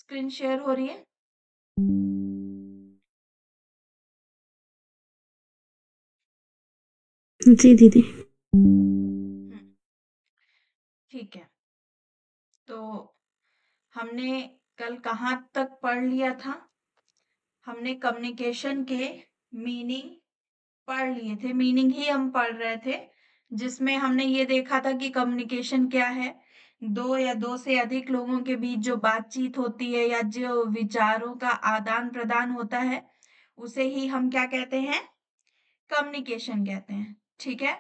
Screen share हो रही है? जी दीदी। ठीक है। तो हमने कल कहाँ तक पढ़ लिया था? हमने कम्युनिकेशन के मीनिंग पढ़ लिए थे, मीनिंग ही हम पढ़ रहे थे, जिसमें हमने ये देखा था कि कम्युनिकेशन क्या है? दो या दो से अधिक लोगों के बीच जो बातचीत होती है या जो विचारों का आदान प्रदान होता है, उसे ही हम क्या कहते हैं? कम्युनिकेशन कहते हैं। ठीक है।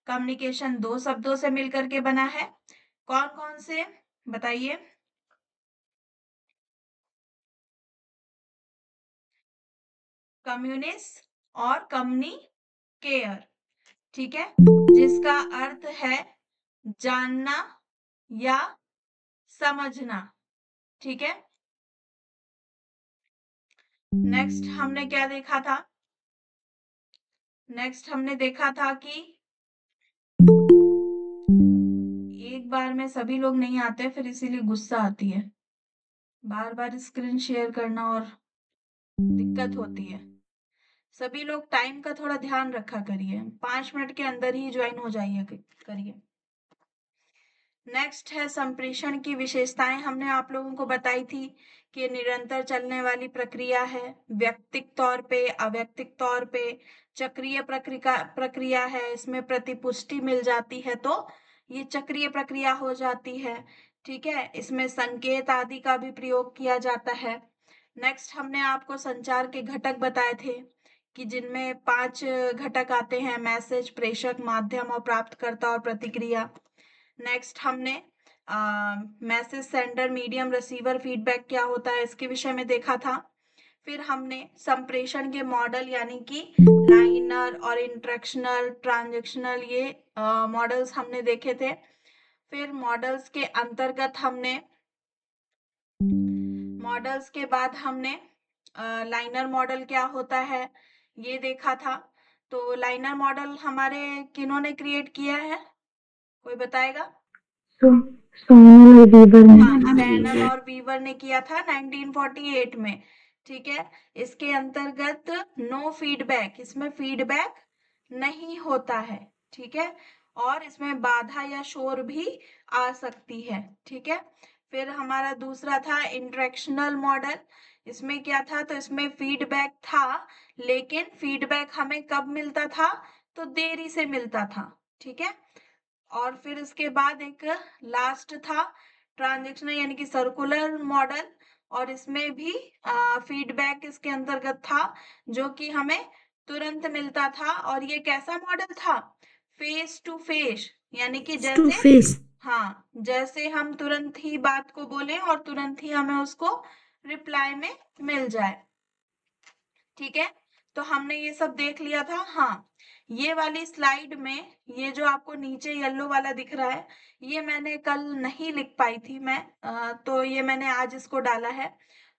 कम्युनिकेशन दो शब्दों से मिलकर के बना है। कौन कौन से बताइए? कम्युनिस और कम्युनिकेयर। ठीक है, जिसका अर्थ है जानना या समझना। ठीक है। नेक्स्ट हमने क्या देखा था? नेक्स्ट हमने देखा था कि एक बार में सभी लोग नहीं आते, फिर इसीलिए गुस्सा आती है। बार बार स्क्रीन शेयर करना और दिक्कत होती है। सभी लोग टाइम का थोड़ा ध्यान रखा करिए, 5 मिनट के अंदर ही ज्वाइन हो जाइए करिए। नेक्स्ट है संप्रेषण की विशेषताएं। हमने आप लोगों को बताई थी कि निरंतर चलने वाली प्रक्रिया है, व्यक्तिक तौर पे, अव्यक्तिक तौर पे, चक्रीय प्रक्रिया है, इसमें प्रतिपुष्टि मिल जाती है तो ये चक्रीय प्रक्रिया हो जाती है। ठीक है, इसमें संकेत आदि का भी प्रयोग किया जाता है। नेक्स्ट हमने आपको संचार के घटक बताए थे कि जिनमें 5 घटक आते हैं: मैसेज, प्रेषक, माध्यम और प्राप्तकर्ता और प्रतिक्रिया। नेक्स्ट हमने message sender, medium, receiver, feedback क्या होता है इसके विषय में देखा था। फिर हमने संप्रेषण के मॉडल यानी कि लाइनर और इंट्रैक्शनल, ट्रांजैक्शनल, ये मॉडल्स हमने देखे थे। फिर मॉडल्स के अंतर्गत हमने मॉडल्स के बाद हमने लाइनर मॉडल क्या होता है ये देखा था। तो लाइनर मॉडल हमारे किन्होंने क्रिएट किया है, कोई बताएगा? सो सोनल और वीवर हाँ, ने। सैनल और वीवर ने किया था 1948 में। ठीक है, इसके अंतर्गत नो फीडबैक, इसमें फीडबैक नहीं होता है। ठीक है, और इसमें बाधा या शोर भी आ सकती है। ठीक है, फिर हमारा दूसरा था इंट्रैक्शनल मॉडल। इसमें क्या था? तो इसमें फीडबैक था, लेकिन फीडबैक हमें कब मिलता था? तो देरी से मिलता था। ठीक है, और फिर इसके बाद एक लास्ट था ट्रांजैक्शनल यानी कि सर्कुलर मॉडल, और इसमें भी फीडबैक इसके अंतर्गत था जो कि हमें तुरंत मिलता था। और ये कैसा मॉडल था? फेस टू फेस, यानी कि टू जैसे, फेस। हाँ, जैसे हम तुरंत ही बात को बोलें और तुरंत ही हमें उसको रिप्लाई में मिल जाए। ठीक है, तो हमने ये सब देख लिया था। हाँ, ये वाली स्लाइड में ये जो आपको नीचे येलो वाला दिख रहा है, ये मैंने कल नहीं लिख पाई थी मैं, तो ये मैंने आज इसको डाला है।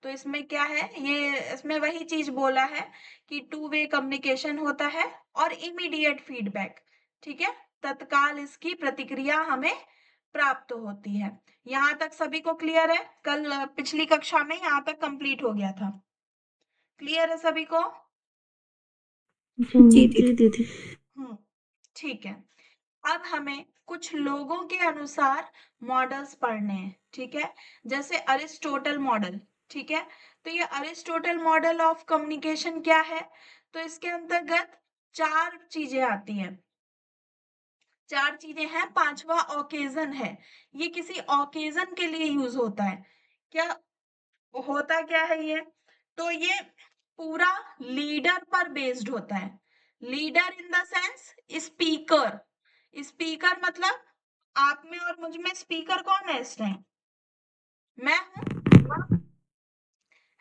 तो इसमें क्या है? ये इसमें वही चीज बोला है कि टू वे कम्युनिकेशन होता है और इमीडिएट फीडबैक। ठीक है, तत्काल इसकी प्रतिक्रिया हमें प्राप्त होती है। यहाँ तक सभी को क्लियर है? कल पिछली कक्षा में यहाँ तक कंप्लीट हो गया था। क्लियर है सभी को? जी दीदी। हम्म, ठीक है। अब हमें कुछ लोगों के अनुसार मॉडल्स पढ़ने हैं। ठीक है, जैसे अरिस्टोटल मॉडल। ठीक है, तो ये अरिस्टोटल मॉडल ऑफ कम्युनिकेशन क्या है? तो इसके अंतर्गत 4 चीजें आती हैं। 4 चीजें हैं, पांचवा ओकेजन है। ये किसी ओकेजन के लिए यूज होता है। क्या होता क्या है ये? तो ये पूरा लीडर पर बेस्ड होता है। Leader in the sense speaker. Speaker मतलब आप में और मुझ में स्पीकर कौन है इस टाइम? मैं हूं,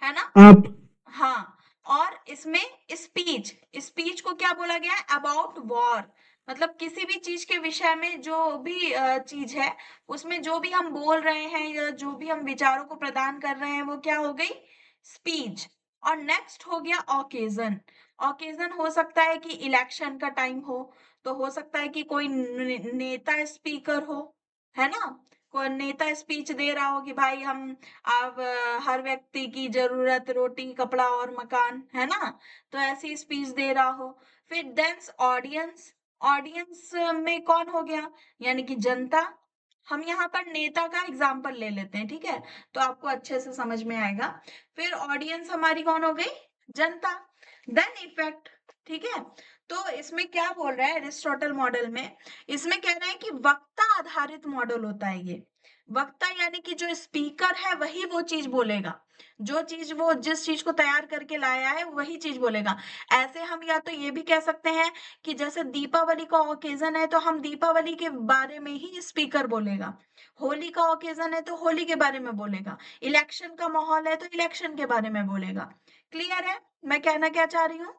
है ना? आप। हाँ, और इसमें स्पीच, स्पीच को क्या बोला गया है? अबाउट वॉर, मतलब किसी भी चीज के विषय में जो भी चीज है, उसमें जो भी हम बोल रहे हैं या जो भी हम विचारों को प्रदान कर रहे हैं वो क्या हो गई? स्पीच। और नेक्स्ट हो गया ओकेजन। ओकेजन हो सकता है कि इलेक्शन का टाइम हो, तो हो सकता है कि कोई नेता स्पीकर हो, है ना? कोई नेता स्पीच दे रहा हो कि भाई हम अब हर व्यक्ति की जरूरत रोटी कपड़ा और मकान है ना, तो ऐसी स्पीच दे रहा हो। फिर देंस ऑडियंस, ऑडियंस में कौन हो गया, यानी कि जनता। हम यहाँ पर नेता का एग्जाम्पल ले लेते हैं, ठीक है, तो आपको अच्छे से समझ में आएगा। फिर ऑडियंस हमारी कौन हो गई, जनता। देन इफेक्ट, ठीक है। तो इसमें क्या बोल रहा है एरिस्टोटल मॉडल में, इसमें कह रहा है कि वक्ता आधारित मॉडल होता है ये। वक्ता यानी कि जो स्पीकर है वही वो चीज बोलेगा, जो चीज वो जिस चीज को तैयार करके लाया है वही चीज बोलेगा। ऐसे हम या तो ये भी कह सकते हैं कि जैसे दीपावली का ओकेजन है तो हम दीपावली के बारे में ही स्पीकर बोलेगा, होली का ओकेजन है तो होली के बारे में बोलेगा, इलेक्शन का माहौल है तो इलेक्शन के बारे में बोलेगा। क्लियर है मैं कहना क्या चाह रही हूँ।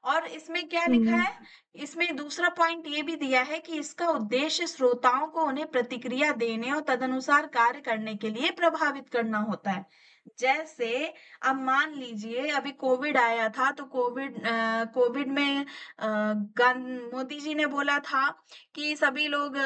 और इसमें क्या लिखा है, इसमें दूसरा पॉइंट ये भी दिया है कि इसका उद्देश्य श्रोताओं को उन्हें प्रतिक्रिया देने और तदनुसार कार्य करने के लिए प्रभावित करना होता है। जैसे अब मान लीजिए अभी कोविड आया था तो कोविड में मोदी जी ने बोला था कि सभी लोग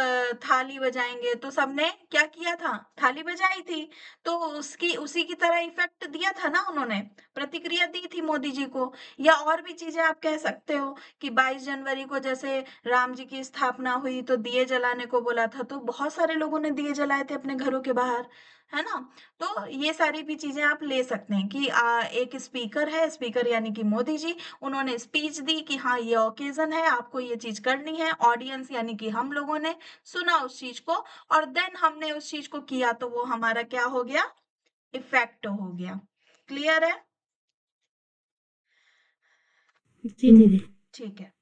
थाली बजाएंगे, तो सबने क्या किया था, थाली बजाई थी। तो उसकी उसी की तरह इफेक्ट दिया था ना उन्होंने, प्रतिक्रिया दी थी मोदी जी को। या और भी चीजें आप कह सकते हो कि 22 जनवरी को जैसे राम जी की स्थापना हुई तो दिए जलाने को बोला था, तो बहुत सारे लोगों ने दिए जलाए थे अपने घरों के बाहर, है ना। तो ये सारी भी चीजें आप ले सकते हैं कि एक स्पीकर है, स्पीकर यानी कि मोदी जी, उन्होंने स्पीच दी कि हाँ ये ओकेजन है, आपको ये चीज करनी है। ऑडियंस यानी कि हम लोगों ने सुना उस चीज को और देन हमने उस चीज को किया, तो वो हमारा क्या हो गया, इफेक्ट हो गया। क्लियर है। जी दीदी। ठीक है,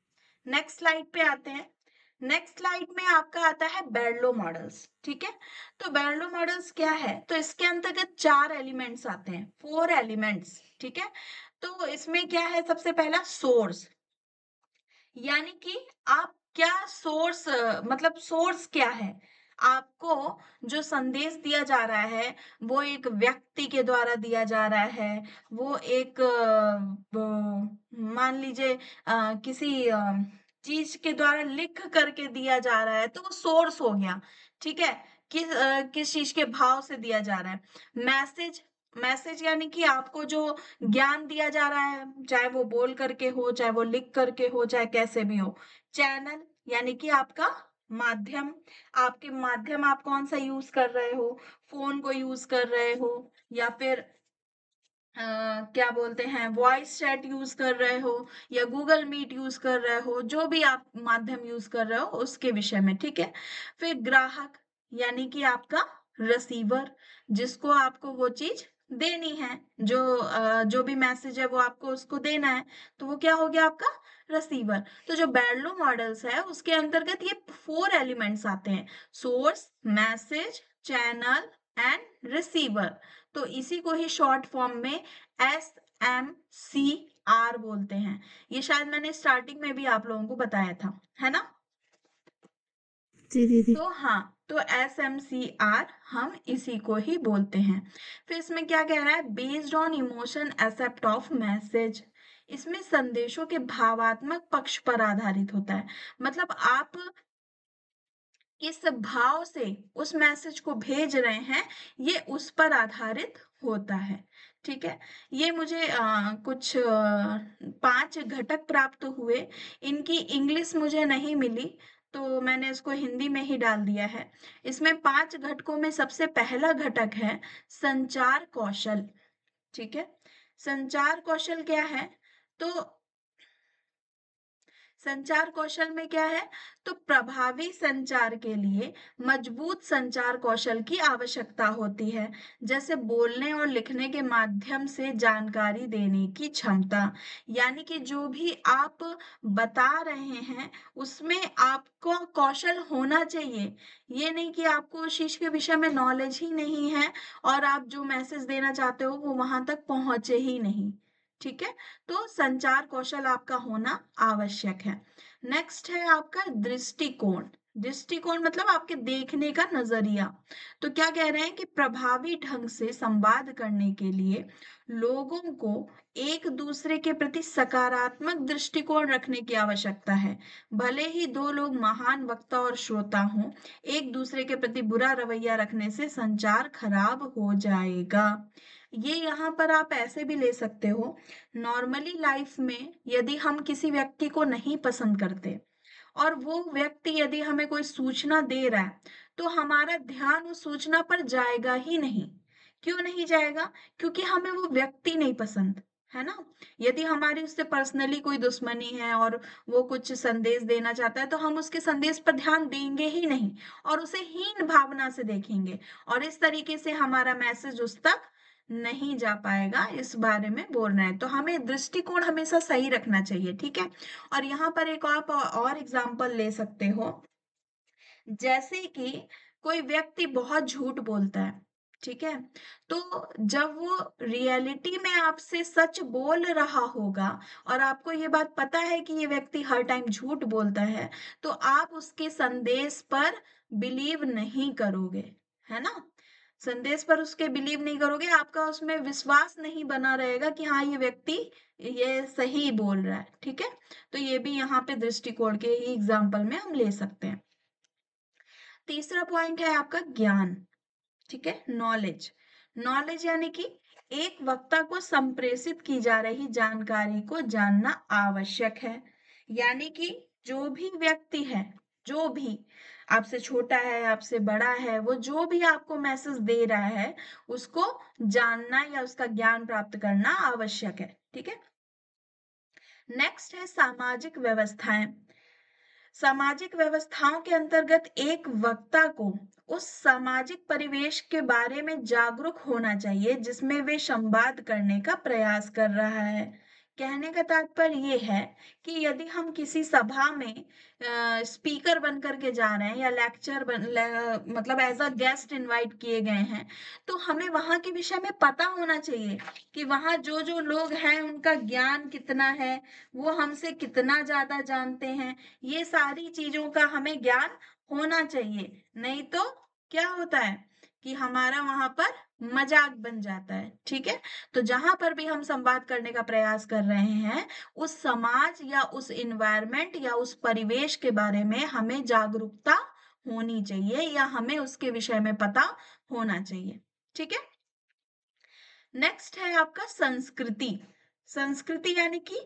नेक्स्ट स्लाइड पे आते हैं। नेक्स्ट स्लाइड में आपका आता है बेरलो मॉडल्स, ठीक है। तो बेरलो मॉडल्स क्या है, तो इसके अंतर्गत 4 एलिमेंट्स आते हैं, 4 एलिमेंट्स, ठीक है। तो इसमें क्या है, सबसे पहला सोर्स, यानी कि आप क्या सोर्स, मतलब सोर्स क्या है, आपको जो संदेश दिया जा रहा है वो एक व्यक्ति के द्वारा दिया जा रहा है, वो एक मान लीजिए किसी चीज के द्वारा लिख करके दिया जा रहा है, तो वो सोर्स हो गया, ठीक है। किस चीज के भाव से दिया जा रहा है। मैसेज, मैसेज यानी कि आपको जो ज्ञान दिया जा रहा है, चाहे वो बोल करके हो, चाहे वो लिख करके हो, चाहे कैसे भी हो। चैनल यानी कि आपका माध्यम, आपके माध्यम आप कौन सा यूज कर रहे हो, फोन को यूज कर रहे हो या फिर क्या बोलते हैं वॉइस चैट यूज कर रहे हो या गूगल मीट यूज कर रहे हो, जो भी आप माध्यम यूज कर रहे हो उसके विषय में, ठीक है। फिर ग्राहक यानी कि आपका रिसीवर, जिसको आपको वो चीज देनी है, जो भी मैसेज है वो आपको उसको देना है, तो वो क्या हो गया आपका रिसीवर। तो जो बैरलो मॉडल्स है उसके अंतर्गत ये 4 एलिमेंट्स आते हैं, source, message, channel and receiver. तो इसी को ही शॉर्ट फॉर्म में SMCR बोलते हैं। ये शायद मैंने स्टार्टिंग में भी आप लोगों को बताया था, है ना। जी दीदी। तो हाँ, तो SMCR हम इसी को ही बोलते हैं। फिर इसमें क्या कह रहा है, based on emotion except of message, इसमें संदेशों के भावात्मक पक्ष पर आधारित होता है। मतलब आप किस भाव से उस मैसेज को भेज रहे हैं ये उस पर आधारित होता है, ठीक है। ये मुझे कुछ 5 घटक प्राप्त हुए, इनकी इंग्लिश मुझे नहीं मिली तो मैंने इसको हिंदी में ही डाल दिया है। इसमें 5 घटकों में सबसे पहला घटक है संचार कौशल, ठीक है। संचार कौशल क्या है, तो संचार कौशल में क्या है, तो प्रभावी संचार के लिए मजबूत संचार कौशल की आवश्यकता होती है, जैसे बोलने और लिखने के माध्यम से जानकारी देने की क्षमता। यानी कि जो भी आप बता रहे हैं उसमें आपको कौशल होना चाहिए। ये नहीं कि आपको उस चीज के विषय में नॉलेज ही नहीं है और आप जो मैसेज देना चाहते हो वो वहां तक पहुंचे ही नहीं, ठीक है। तो संचार कौशल आपका होना आवश्यक है। नेक्स्ट है आपका दृष्टिकोण, दृष्टिकोण मतलब आपके देखने का नजरिया। तो क्या कह रहे हैं कि प्रभावी ढंग से संवाद करने के लिए लोगों को एक दूसरे के प्रति सकारात्मक दृष्टिकोण रखने की आवश्यकता है। भले ही दो लोग महान वक्ता और श्रोता हों, एक दूसरे के प्रति बुरा रवैया रखने से संचार खराब हो जाएगा। ये यहाँ पर आप ऐसे भी ले सकते हो, नॉर्मली लाइफ में यदि हम किसी व्यक्ति को नहीं पसंद करते और वो व्यक्ति यदि हमें कोई सूचना दे रहा है, तो हमारा ध्यान उस सूचना पर जाएगा ही नहीं। क्यों नहीं जाएगा? क्योंकि हमें वो व्यक्ति नहीं पसंद, है ना? यदि हमारी उससे पर्सनली कोई दुश्मनी है और वो कुछ संदेश देना चाहता है, तो हम उसके संदेश पर ध्यान देंगे ही नहीं और उसे हीन भावना से देखेंगे और इस तरीके से हमारा मैसेज उस तक नहीं जा पाएगा। इस बारे में बोल रहे हैं, तो हमें दृष्टिकोण हमेशा सही रखना चाहिए, ठीक है? और यहाँ पर एक आप और एग्जाम्पल ले सकते हो, जैसे कि कोई व्यक्ति बहुत झूठ बोलता है, ठीक है? तो जब वो रियलिटी में आपसे सच बोल रहा होगा और आपको ये बात पता है कि ये व्यक्ति हर टाइम झूठ बोलता है, तो आप उसके संदेश पर बिलीव नहीं करोगे, है ना? संदेश पर उसके बिलीव नहीं करोगे, आपका उसमें विश्वास नहीं बना रहेगा कि हाँ ये व्यक्ति ये सही बोल रहा है, ठीक है? तो ये भी यहाँ पे दृष्टिकोण के ही एग्जाम्पल में हम ले सकते हैं। तीसरा पॉइंट है आपका ज्ञान, ठीक है? नॉलेज। नॉलेज यानी कि एक वक्ता को संप्रेषित की जा रही जानकारी को जानना आवश्यक है। यानी कि जो भी व्यक्ति है, जो भी आपसे छोटा है, आपसे बड़ा है, वो जो भी आपको मैसेज दे रहा है, उसको जानना या उसका ज्ञान प्राप्त करना आवश्यक है, ठीक है? नेक्स्ट है सामाजिक व्यवस्थाएं। सामाजिक व्यवस्थाओं के अंतर्गत एक वक्ता को उस सामाजिक परिवेश के बारे में जागरूक होना चाहिए जिसमें वे संवाद करने का प्रयास कर रहा है। कहने का तात्पर्य ये है कि यदि हम किसी सभा में स्पीकर बन करके जा रहे हैं या मतलब एज अ गेस्ट इनवाइट किए गए हैं, तो हमें वहां के विषय में पता होना चाहिए कि वहां जो जो लोग हैं उनका ज्ञान कितना है, वो हमसे कितना ज्यादा जानते हैं। ये सारी चीजों का हमें ज्ञान होना चाहिए, नहीं तो क्या होता है कि हमारा वहां पर मजाक बन जाता है, ठीक है? तो जहां पर भी हम संवाद करने का प्रयास कर रहे हैं, उस समाज या उस इन्वायरमेंट या उस परिवेश के बारे में हमें जागरूकता होनी चाहिए या हमें उसके विषय में पता होना चाहिए, ठीक है? नेक्स्ट है आपका संस्कृति। संस्कृति यानी कि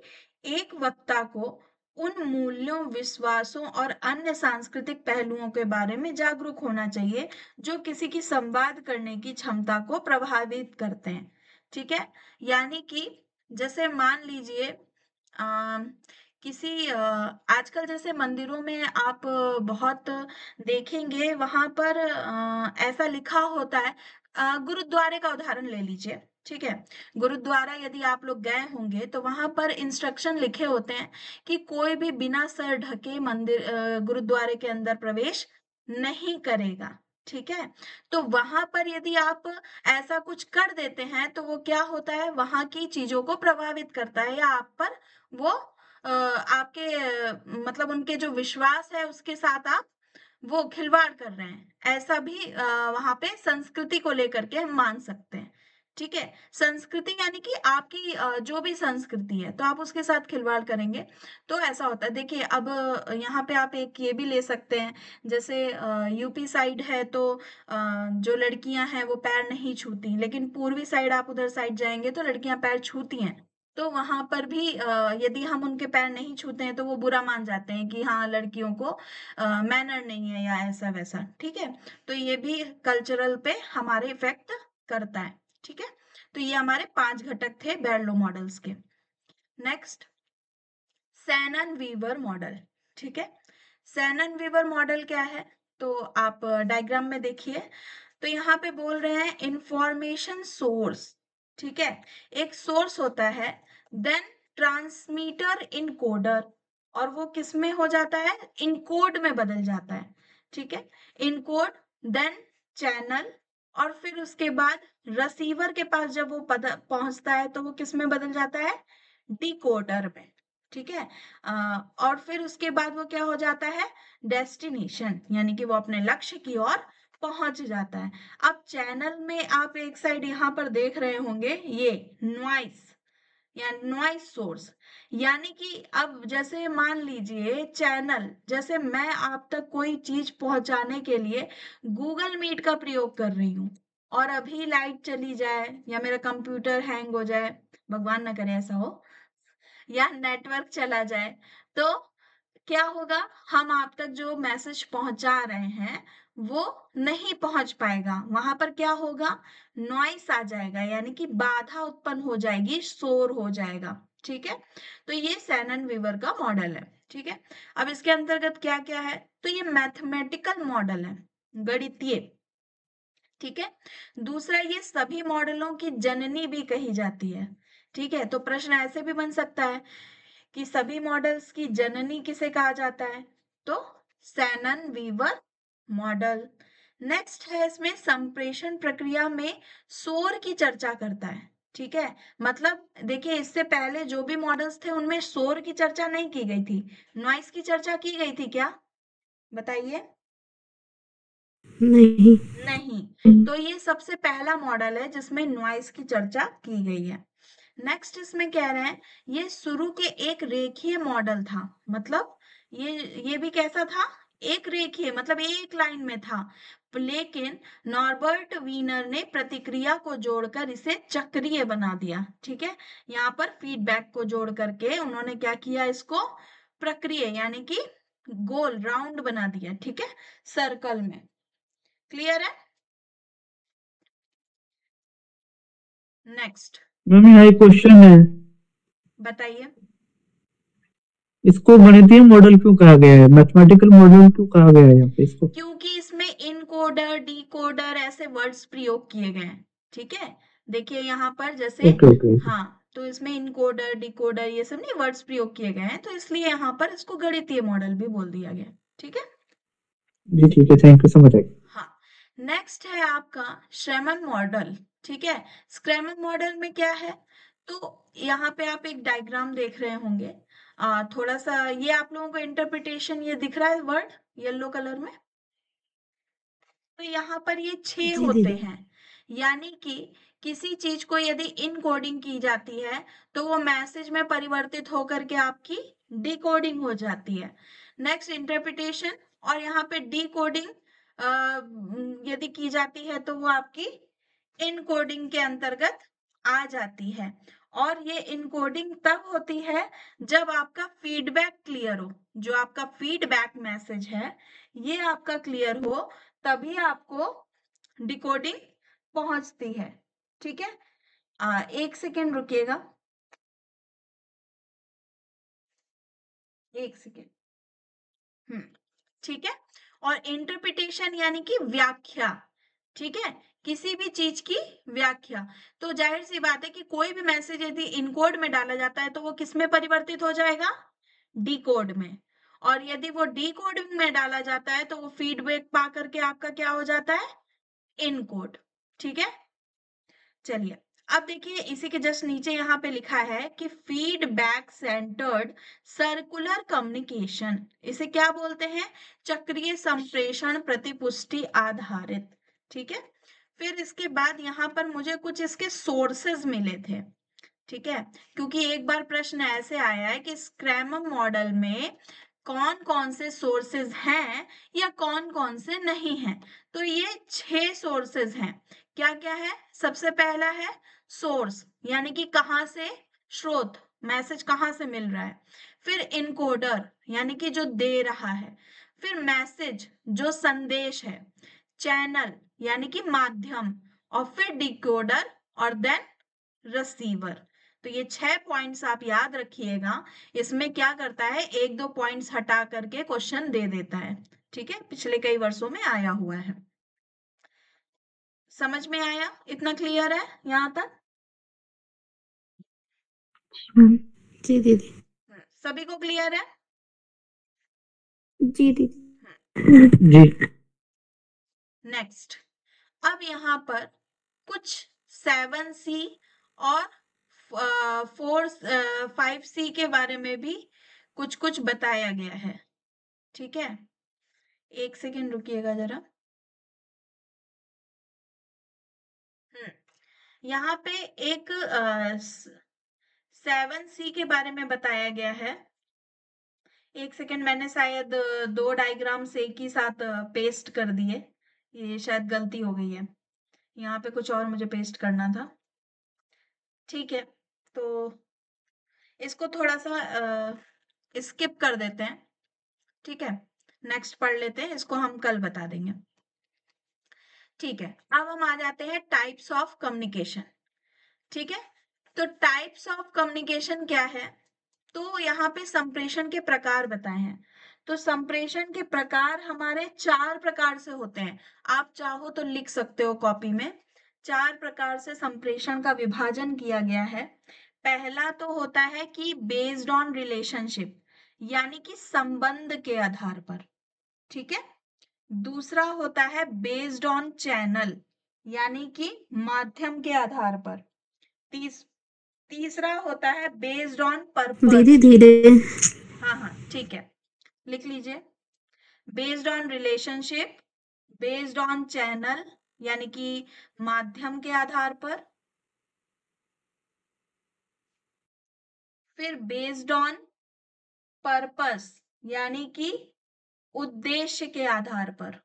एक वक्ता को उन मूल्यों, विश्वासों और अन्य सांस्कृतिक पहलुओं के बारे में जागरूक होना चाहिए जो किसी की संवाद करने की क्षमता को प्रभावित करते हैं, ठीक है? यानी कि जैसे मान लीजिए किसी आजकल जैसे मंदिरों में आप बहुत देखेंगे, वहां पर ऐसा लिखा होता है, गुरुद्वारे का उदाहरण ले लीजिए, ठीक है? गुरुद्वारा यदि आप लोग गए होंगे तो वहां पर इंस्ट्रक्शन लिखे होते हैं कि कोई भी बिना सर ढके गुरुद्वारे के अंदर प्रवेश नहीं करेगा, ठीक है? तो वहां पर यदि आप ऐसा कुछ कर देते हैं तो वो क्या होता है, वहां की चीजों को प्रभावित करता है या आप पर वो आपके मतलब उनके जो विश्वास है उसके साथ आप वो खिलवाड़ कर रहे हैं। ऐसा भी वहां पे संस्कृति को लेकर के हम मान सकते हैं, ठीक है? संस्कृति यानी कि आपकी जो भी संस्कृति है तो आप उसके साथ खिलवाड़ करेंगे तो ऐसा होता है। देखिए अब यहाँ पे आप एक ये भी ले सकते हैं, जैसे यूपी साइड है तो जो लड़कियां हैं वो पैर नहीं छूती, लेकिन पूर्वी साइड आप उधर साइड जाएंगे तो लड़कियां पैर छूती हैं। तो वहां पर भी यदि हम उनके पैर नहीं छूते हैं तो वो बुरा मान जाते हैं कि हाँ लड़कियों को मैनर नहीं है या ऐसा वैसा, ठीक है? तो ये भी कल्चरल पे हमारे इफेक्ट करता है, ठीक है? तो ये हमारे 5 घटक थे बेरलो मॉडल्स के। नेक्स्ट, सैनन वीवर मॉडल, ठीक है? सैनन वीवर मॉडल क्या है? तो आप डायग्राम में देखिए, तो यहाँ पे बोल रहे हैं इंफॉर्मेशन सोर्स, ठीक है? एक सोर्स होता है, देन ट्रांसमीटर इनकोडर, और वो किस में हो जाता है, इनकोड में बदल जाता है, ठीक है? इनकोड, देन चैनल, और फिर उसके बाद रिसीवर के पास जब वो पहुंचता है तो वो किस में बदल जाता है, डिकोडर में, ठीक है। और फिर उसके बाद वो क्या हो जाता है, डेस्टिनेशन, यानी कि वो अपने लक्ष्य की ओर पहुंच जाता है। अब चैनल में आप एक साइड यहाँ पर देख रहे होंगे ये नॉइस या नॉइस सोर्स, यानी कि अब जैसे मान लीजिए चैनल, जैसे मैं आप तक कोई चीज पहुंचाने के लिए गूगल मीट का प्रयोग कर रही हूँ और अभी लाइट चली जाए या मेरा कंप्यूटर हैंग हो जाए, भगवान ना करे ऐसा हो, या नेटवर्क चला जाए, तो क्या होगा, हम आप तक जो मैसेज पहुंचा रहे हैं वो नहीं पहुंच पाएगा, वहां पर क्या होगा, नॉइस आ जाएगा, यानी कि बाधा उत्पन्न हो जाएगी, शोर हो जाएगा। ठीक है, तो ये सैनन वीवर का मॉडल है। ठीक है, अब इसके अंतर्गत क्या क्या है, तो ये मैथमेटिकल मॉडल है, गणितीय। ठीक है, दूसरा ये सभी मॉडलों की जननी भी कही जाती है। ठीक है, तो प्रश्न ऐसे भी बन सकता है कि सभी मॉडल्स की जननी किसे कहा जाता है, तो सैनन वीवर मॉडल। नेक्स्ट है, इसमें संप्रेषण प्रक्रिया में शोर की चर्चा करता है। ठीक है, मतलब देखिए इससे पहले जो भी मॉडल्स थे उनमें शोर की चर्चा नहीं की गई थी, नॉइस की चर्चा की गई थी क्या, बताइए। नहीं। नहीं, तो ये सबसे पहला मॉडल है जिसमें नॉइस की चर्चा की गई है। नेक्स्ट इसमें कह रहे हैं ये शुरू के एक रेखीय मॉडल था, मतलब ये भी कैसा था, एक रेखीय, मतलब एक लाइन में था, लेकिन नॉर्बर्ट वीनर ने प्रतिक्रिया को जोड़कर इसे चक्रीय बना दिया। ठीक है, यहाँ पर फीडबैक को जोड़ करके उन्होंने क्या किया, इसको प्रक्रिया यानी कि गोल राउंड बना दिया। ठीक है, सर्कल में। क्लियर है। नेक्स्ट मैम यहाँ एक क्वेश्चन है, बताइए। इसको गणितीय मॉडल क्यों कहा गया है, मैथमेटिकल मॉडल क्यों कहा गया है यहाँ पे इसको? क्योंकि इसमें इनकोडर डिकोडर ऐसे वर्ड्स प्रयोग किए गए हैं। ठीक है, देखिए यहाँ पर जैसे, ओके ओके। हाँ, तो इसमें इनकोडर डिकोडर ये सब नहीं वर्ड्स प्रयोग किए गए हैं, तो इसलिए यहाँ पर इसको गणितीय मॉडल भी बोल दिया गया। ठीक है। जी ठीक है, थैंक यू, समझ आएगा। हाँ, नेक्स्ट है आपका श्रेमन मॉडल। ठीक है, स्क्रैमन मॉडल में क्या है, तो यहाँ पे आप एक डायग्राम देख रहे होंगे, थोड़ा सा ये आप लोगों को इंटरप्रिटेशन ये दिख रहा है वर्ड येलो कलर में, तो यहाँ पर ये 6 जी होते दीदी। हैं, यानी कि किसी चीज को यदि इनकोडिंग की जाती है तो वो मैसेज में परिवर्तित होकर के आपकी डिकोडिंग हो जाती है। नेक्स्ट इंटरप्रिटेशन, और यहाँ पे डिकोडिंग यदि की जाती है तो वो आपकी इनकोडिंग के अंतर्गत आ जाती है। और ये इनकोडिंग तब होती है जब आपका फीडबैक क्लियर हो, जो आपका फीडबैक मैसेज है ये आपका क्लियर हो, तभी आपको डिकोडिंग पहुंचती है। ठीक है, एक सेकेंड रुकिएगा, एक सेकेंड। हम्म, ठीक है, और इंटरप्रिटेशन यानी कि व्याख्या। ठीक है, किसी भी चीज की व्याख्या, तो जाहिर सी बात है कि कोई भी मैसेज यदि इनकोड में डाला जाता है तो वो किस में परिवर्तित हो जाएगा, डिकोड में, और यदि वो डिकोड में डाला जाता है तो वो फीडबैक पा करके आपका क्या हो जाता है, इनकोड। ठीक है, चलिए अब देखिए इसी के जस्ट नीचे यहाँ पे लिखा है कि फीडबैक सेंटर्ड सर्कुलर कम्युनिकेशन, इसे क्या बोलते हैं, चक्रीय संप्रेषण प्रतिपुष्टि आधारित। ठीक है, फिर इसके बाद यहाँ पर मुझे कुछ इसके सोर्सेज मिले थे। ठीक है, क्योंकि एक बार प्रश्न ऐसे आया है कि स्क्रैमर मॉडल में कौन कौन से सोर्सेज हैं या कौन कौन से नहीं हैं, तो ये 6 सोर्सेज हैं। क्या क्या है, सबसे पहला है सोर्स, यानी कि कहाँ से, स्रोत, मैसेज कहाँ से मिल रहा है। फिर इनकोडर, यानी कि जो दे रहा है। फिर मैसेज, जो संदेश है। चैनल, यानी कि माध्यम। और फिर डिकोडर, और देन रिसीवर। तो ये 6 पॉइंट्स आप याद रखिएगा, इसमें क्या करता है, एक दो पॉइंट्स हटा करके क्वेश्चन दे देता है। ठीक है, पिछले कई वर्षों में आया हुआ है। समझ में आया, इतना क्लियर है यहाँ तक। जी दीदी। सभी को क्लियर है। जी दीदी। जी। नेक्स्ट, अब यहाँ पर कुछ 7C और 5C के बारे में भी कुछ कुछ बताया गया है। ठीक है, एक सेकेंड रुकिएगा जरा। यहाँ पे एक 7C के बारे में बताया गया है। एक सेकेंड, मैंने शायद दो डायग्राम्स एक ही साथ पेस्ट कर दिए, ये शायद गलती हो गई है। यहाँ पे कुछ और मुझे पेस्ट करना था। ठीक है, तो इसको थोड़ा सा स्किप कर देते हैं। ठीक है, नेक्स्ट पढ़ लेते हैं, इसको हम कल बता देंगे। ठीक है, अब हम आ जाते हैं टाइप्स ऑफ कम्युनिकेशन। ठीक है, तो टाइप्स ऑफ कम्युनिकेशन क्या है? तो यहाँ पे संप्रेषण के प्रकार बताए हैं। तो संप्रेषण के प्रकार हमारे 4 प्रकार से होते हैं। आप चाहो तो लिख सकते हो कॉपी में। 4 प्रकार से संप्रेषण का विभाजन किया गया है। पहला तो होता है कि बेस्ड ऑन रिलेशनशिप, यानी कि संबंध के आधार पर। ठीक है, दूसरा होता है बेस्ड ऑन चैनल, यानी कि माध्यम के आधार पर। तीसरा होता है बेस्ड ऑन पर्पस। दीदी धीरे। हाँ, ठीक है, लिख लीजिए। Based on relationship, based on channel, यानी कि माध्यम के आधार पर। फिर बेस्ड ऑन पर्पस, यानी कि उद्देश्य के आधार पर।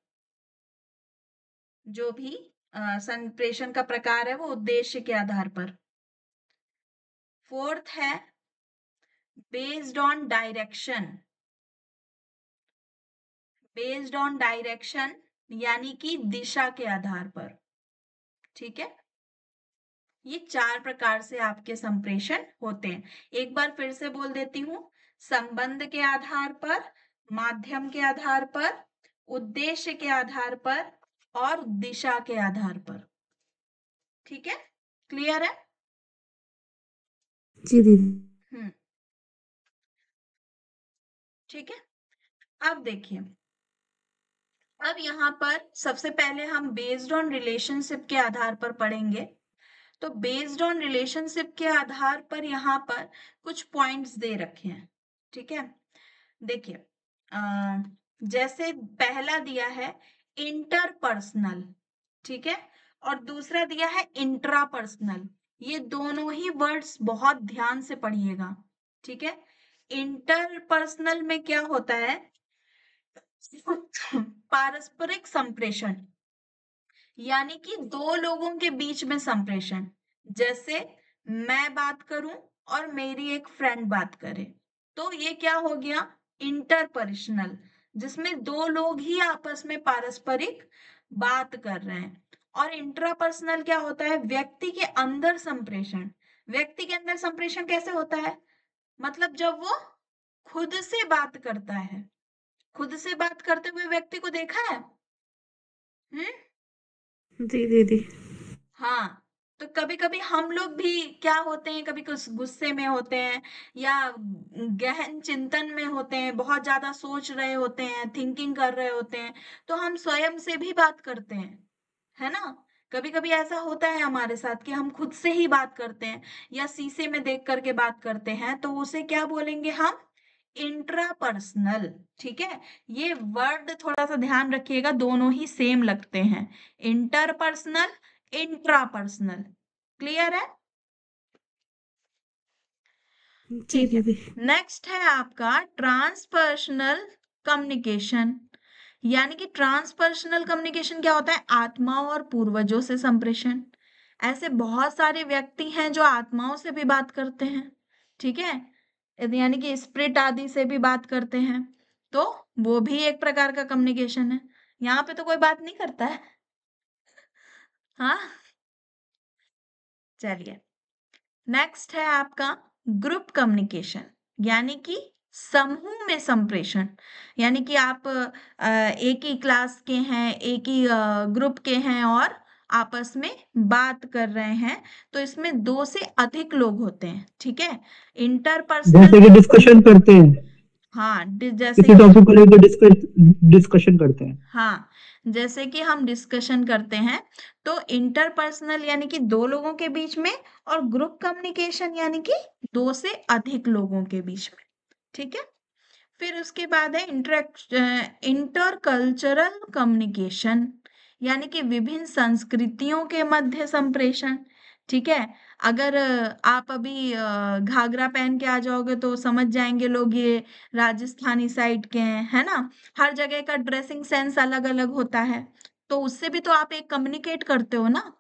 जो भी संप्रेषण का प्रकार है वो उद्देश्य के आधार पर। फोर्थ है based on direction, based on direction यानी कि दिशा के आधार पर। ठीक है, ये 4 प्रकार से आपके संप्रेषण होते हैं। एक बार फिर से बोल देती हूँ, संबंध के आधार पर, माध्यम के आधार पर, उद्देश्य के आधार पर और दिशा के आधार पर। ठीक है, क्लियर है? जी दीदी। ठीक है, अब देखिए, अब यहाँ पर सबसे पहले हम बेस्ड ऑन रिलेशनशिप के आधार पर पढ़ेंगे। तो बेस्ड ऑन रिलेशनशिप के आधार पर यहाँ पर कुछ पॉइंट्स दे रखे हैं। ठीक है, देखिए, जैसे पहला दिया है इंटरपर्सनल, ठीक है, और दूसरा दिया है इंट्रापर्सनल। ये दोनों ही वर्ड्स बहुत ध्यान से पढ़िएगा। ठीक है, इंटरपर्सनल में क्या होता है? पारस्परिक संप्रेषण, यानी कि दो लोगों के बीच में संप्रेषण। जैसे मैं बात करूं और मेरी एक फ्रेंड बात करे, तो ये क्या हो गया? इंटरपर्सनल, जिसमें दो लोग ही आपस में पारस्परिक बात कर रहे हैं। और इंट्रापर्सनल क्या होता है? व्यक्ति के अंदर संप्रेषण। व्यक्ति के अंदर संप्रेषण कैसे होता है? मतलब जब वो खुद से बात करता है। खुद से बात करते हुए व्यक्ति को देखा है? जी दीदी। हाँ, तो कभी कभी हम लोग भी क्या होते हैं, कभी कुछ गुस्से में होते हैं या गहन चिंतन में होते हैं, बहुत ज्यादा सोच रहे होते हैं, थिंकिंग कर रहे होते हैं, तो हम स्वयं से भी बात करते हैं, है ना? कभी कभी ऐसा होता है हमारे साथ कि हम खुद से ही बात करते हैं या शीशे में देख करके बात करते हैं, तो उसे क्या बोलेंगे हम? इंट्रापर्सनल। ठीक है, ये वर्ड थोड़ा सा ध्यान रखिएगा, दोनों ही सेम लगते हैं। Interpersonal, intrapersonal. क्लियर है? जी ठीक है, दीदी। नेक्स्ट है आपका ट्रांसपर्सनल कम्युनिकेशन। यानी कि ट्रांसपर्सनल कम्युनिकेशन क्या होता है? आत्माओं और पूर्वजों से संप्रेषण। ऐसे बहुत सारे व्यक्ति हैं जो आत्माओं से भी बात करते हैं। ठीक है, यानी कि स्पिरिट आदि से भी बात करते हैं, तो वो भी एक प्रकार का कम्युनिकेशन है। यहाँ पे तो कोई बात नहीं करता है। हाँ, चलिए, नेक्स्ट है आपका ग्रुप कम्युनिकेशन, यानी कि समूह में संप्रेषण। यानी कि आप एक ही क्लास के हैं, एक ही ग्रुप के हैं और आपस में बात कर रहे हैं, तो इसमें 2 से अधिक लोग होते हैं। ठीक है, इंटरपर्सनल जैसे कि डिस्कशन करते हैं, हाँ, जैसे किसी कि टॉपिक को लेकर डिस्कशन करते हैं। हाँ, जैसे कि हम डिस्कशन करते हैं, तो इंटरपर्सनल यानी कि 2 लोगों के बीच में, और ग्रुप कम्युनिकेशन यानी कि 2 से अधिक लोगों के बीच में, ठीक है? फिर उसके बाद है इंटरकल्चरल कम्युनिकेशन, यानी कि विभिन्न संस्कृतियों के मध्य संप्रेषण, ठीक है? अगर आप अभी घाघरा पहन के आ जाओगे तो समझ जाएंगे लोग ये राजस्थानी साइड के हैं, है ना? हर जगह का ड्रेसिंग सेंस अलग-अलग होता है, तो उससे भी तो आप एक कम्युनिकेट करते हो ना।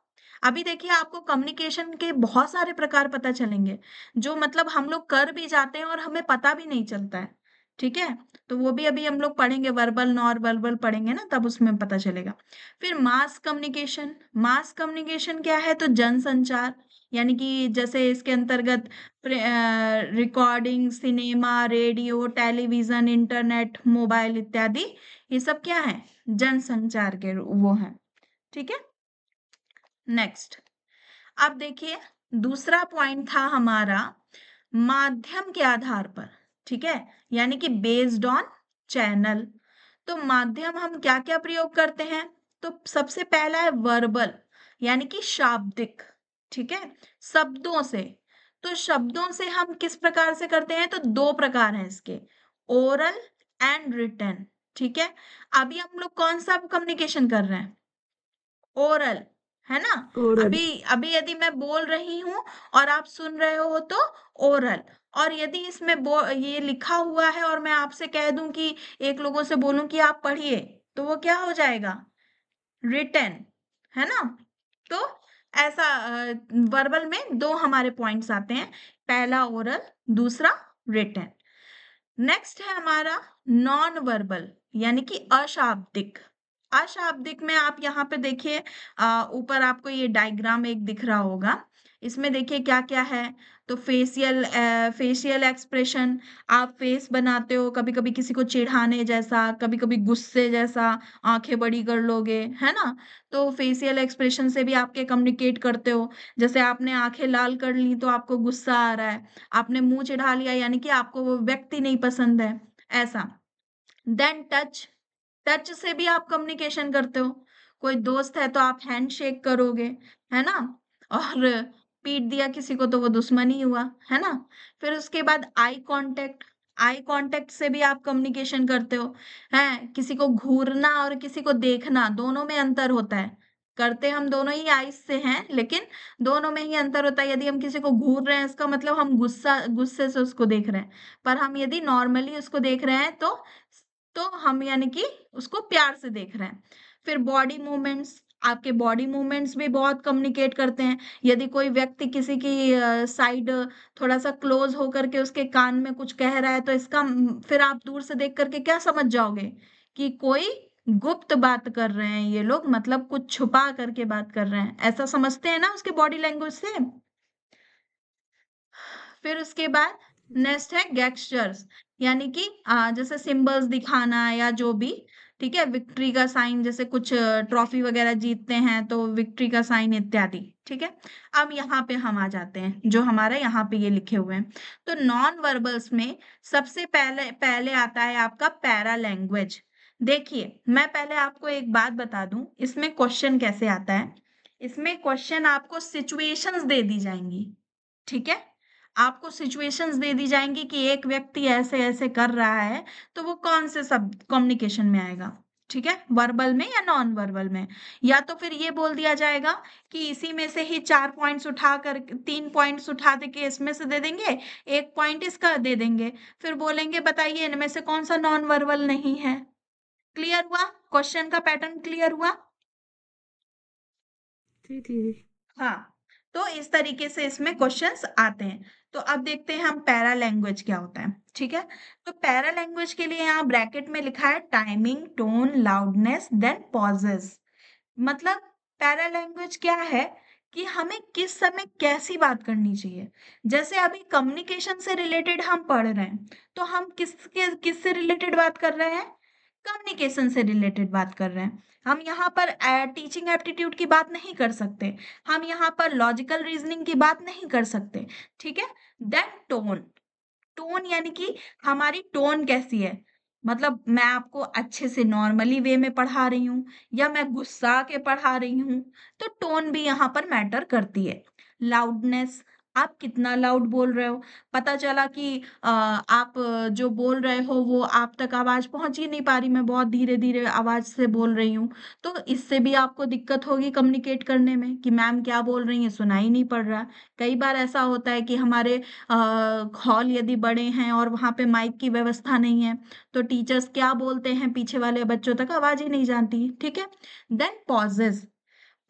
अभी देखिए आपको कम्युनिकेशन के बहुत सारे प्रकार पता चलेंगे, जो मतलब हम लोग कर भी जाते हैं और हमें पता भी नहीं चलता है, ठीक है? तो वो भी अभी हम लोग पढ़ेंगे, वर्बल नॉन वर्बल पढ़ेंगे ना, तब उसमें पता चलेगा। फिर मास कम्युनिकेशन क्या है? तो जनसंचार, यानी कि जैसे इसके अंतर्गत recording, cinema, radio, television, internet, mobile इत्यादि, ये सब क्या है? जनसंचार के वो हैं, ठीक है? नेक्स्ट, अब देखिए दूसरा पॉइंट था हमारा माध्यम के आधार पर, ठीक है? यानी कि बेस्ड ऑन चैनल। तो माध्यम हम क्या-क्या प्रयोग करते हैं? तो सबसे पहला है वर्बल, यानी कि शाब्दिक, ठीक है? शब्दों से। तो शब्दों से हम किस प्रकार से करते हैं? तो 2 प्रकार हैं इसके, ओरल एंड रिटन, ठीक है? अभी हम लोग कौन सा कम्युनिकेशन कर रहे हैं? ओरल, है ना? ओरल। अभी अभी यदि मैं बोल रही हूँ और आप सुन रहे हो तो ओरल, और यदि इसमें ये लिखा हुआ है और मैं आपसे कह दूं कि एक लोगों से बोलूं कि आप पढ़िए, तो वो क्या हो जाएगा? रिटन, है ना? तो ऐसा वर्बल में 2 हमारे पॉइंट्स आते हैं, पहला ओरल, दूसरा रिटन। नेक्स्ट है हमारा नॉन वर्बल, यानी कि अशाब्दिक। अशाब्दिक में आप यहाँ पे देखिए, ऊपर आपको ये डायग्राम एक दिख रहा होगा, इसमें देखिए क्या क्या है। तो फेशियल एक्सप्रेशन, आप फेस बनाते हो कभी कभी किसी को चिढ़ाने जैसा, कभी कभी गुस्से जैसा, आंखें बड़ी कर लोगे, है ना? तो फेशियल एक्सप्रेशन से भी आपके कम्युनिकेट करते हो। जैसे आपने आंखें लाल कर ली तो आपको गुस्सा आ रहा है, आपने मुंह चिढ़ा लिया यानी कि आपको वो व्यक्ति नहीं पसंद है, ऐसा। देन टच, टच से भी आप कम्युनिकेशन करते हो। कोई दोस्त है तो आप हैंडशेक करोगे, है ना? और पीट दिया किसी को तो वो दुश्मनी हुआ, है ना? फिर उसके बाद आई कांटेक्ट, आई कांटेक्ट से भी आप कम्युनिकेशन करते हो, हैं? किसी को घूरना और किसी को देखना, दोनों में अंतर होता है। करते हम दोनों ही आईज से हैं, लेकिन दोनों में ही अंतर होता है। यदि हम किसी को घूर रहे हैं, इसका मतलब हम गुस्से से उसको देख रहे हैं, पर हम यदि नॉर्मली उसको देख रहे हैं तो हम यानी कि उसको प्यार से देख रहे हैं। फिर बॉडी मूवमेंट्स, आपके बॉडी मूवमेंट्स भी बहुत कम्युनिकेट करते हैं। यदि कोई व्यक्ति किसी की साइड थोड़ा सा क्लोज होकर के उसके कान में कुछ कह रहा है, तो इसका फिर आप दूर से देख करके क्या समझ जाओगे? कि कोई गुप्त बात कर रहे हैं ये लोग, मतलब कुछ छुपा करके बात कर रहे हैं, ऐसा समझते हैं ना उसके बॉडी लैंग्वेज से। फिर उसके बाद जी। नेक्स्ट है गेस्चर्स, यानी कि जैसे सिंबल्स दिखाना या जो भी, ठीक है? विक्ट्री का साइन, जैसे कुछ ट्रॉफी वगैरह जीतते हैं तो विक्ट्री का साइन इत्यादि, ठीक है? अब यहाँ पे हम आ जाते हैं, जो हमारा यहाँ पे ये लिखे हुए हैं। तो नॉन वर्बल्स में सबसे पहले पहले आता है आपका पैरा लैंग्वेज। देखिए मैं पहले आपको एक बात बता दूं, इसमें क्वेश्चन कैसे आता है। इसमें क्वेश्चन आपको सिचुएशंस दे दी जाएंगी, ठीक है? आपको सिचुएशंस दे दी जाएंगी कि एक व्यक्ति ऐसे ऐसे कर रहा है, तो वो कौन से सब कम्युनिकेशन में आएगा, ठीक है? वर्बल में या नॉन वर्बल में? या तो फिर ये बोल दिया जाएगा कि इसी में से ही 4 पॉइंट्स उठा कर 3 पॉइंट्स उठा के इसमें से दे देंगे, 1 पॉइंट इसका दे देंगे, फिर बोलेंगे बताइए इनमें से कौन सा नॉन वर्बल नहीं है। क्लियर हुआ? क्वेश्चन का पैटर्न क्लियर हुआ? जी दीदी। हाँ, तो इस तरीके से इसमें क्वेश्चंस आते हैं। तो अब देखते हैं हम पैरा लैंग्वेज क्या होता है, ठीक है? तो पैरा लैंग्वेज के लिए यहाँ ब्रैकेट में लिखा है timing, tone, loudness, then pauses. मतलब पैरा लैंग्वेज क्या है कि हमें किस समय कैसी बात करनी चाहिए। जैसे अभी कम्युनिकेशन से रिलेटेड हम पढ़ रहे हैं, तो हम किससे रिलेटेड बात कर रहे हैं? कम्युनिकेशन से रिलेटेड बात कर रहे हैं। हम यहाँ पर टीचिंग एप्टीट्यूड की बात नहीं कर सकते, हम यहाँ पर लॉजिकल रीजनिंग की बात नहीं कर सकते, ठीक है? देन टोन, टोन यानी कि हमारी टोन कैसी है, मतलब मैं आपको अच्छे से नॉर्मली वे में पढ़ा रही हूँ या मैं गुस्सा के पढ़ा रही हूँ, तो टोन भी यहाँ पर मैटर करती है। लाउडनेस, आप कितना लाउड बोल रहे हो। पता चला कि आप जो बोल रहे हो वो आप तक आवाज़ पहुँच ही नहीं पा रही, मैं बहुत धीरे-धीरे आवाज़ से बोल रही हूँ, तो इससे भी आपको दिक्कत होगी कम्युनिकेट करने में कि मैम क्या बोल रही हैं, सुनाई नहीं पड़ रहा। कई बार ऐसा होता है कि हमारे हॉल यदि बड़े हैं और वहाँ पे माइक की व्यवस्था नहीं है, तो टीचर्स क्या बोलते हैं पीछे वाले बच्चों तक आवाज़ ही नहीं जाती, ठीक है? देन पॉजेज़,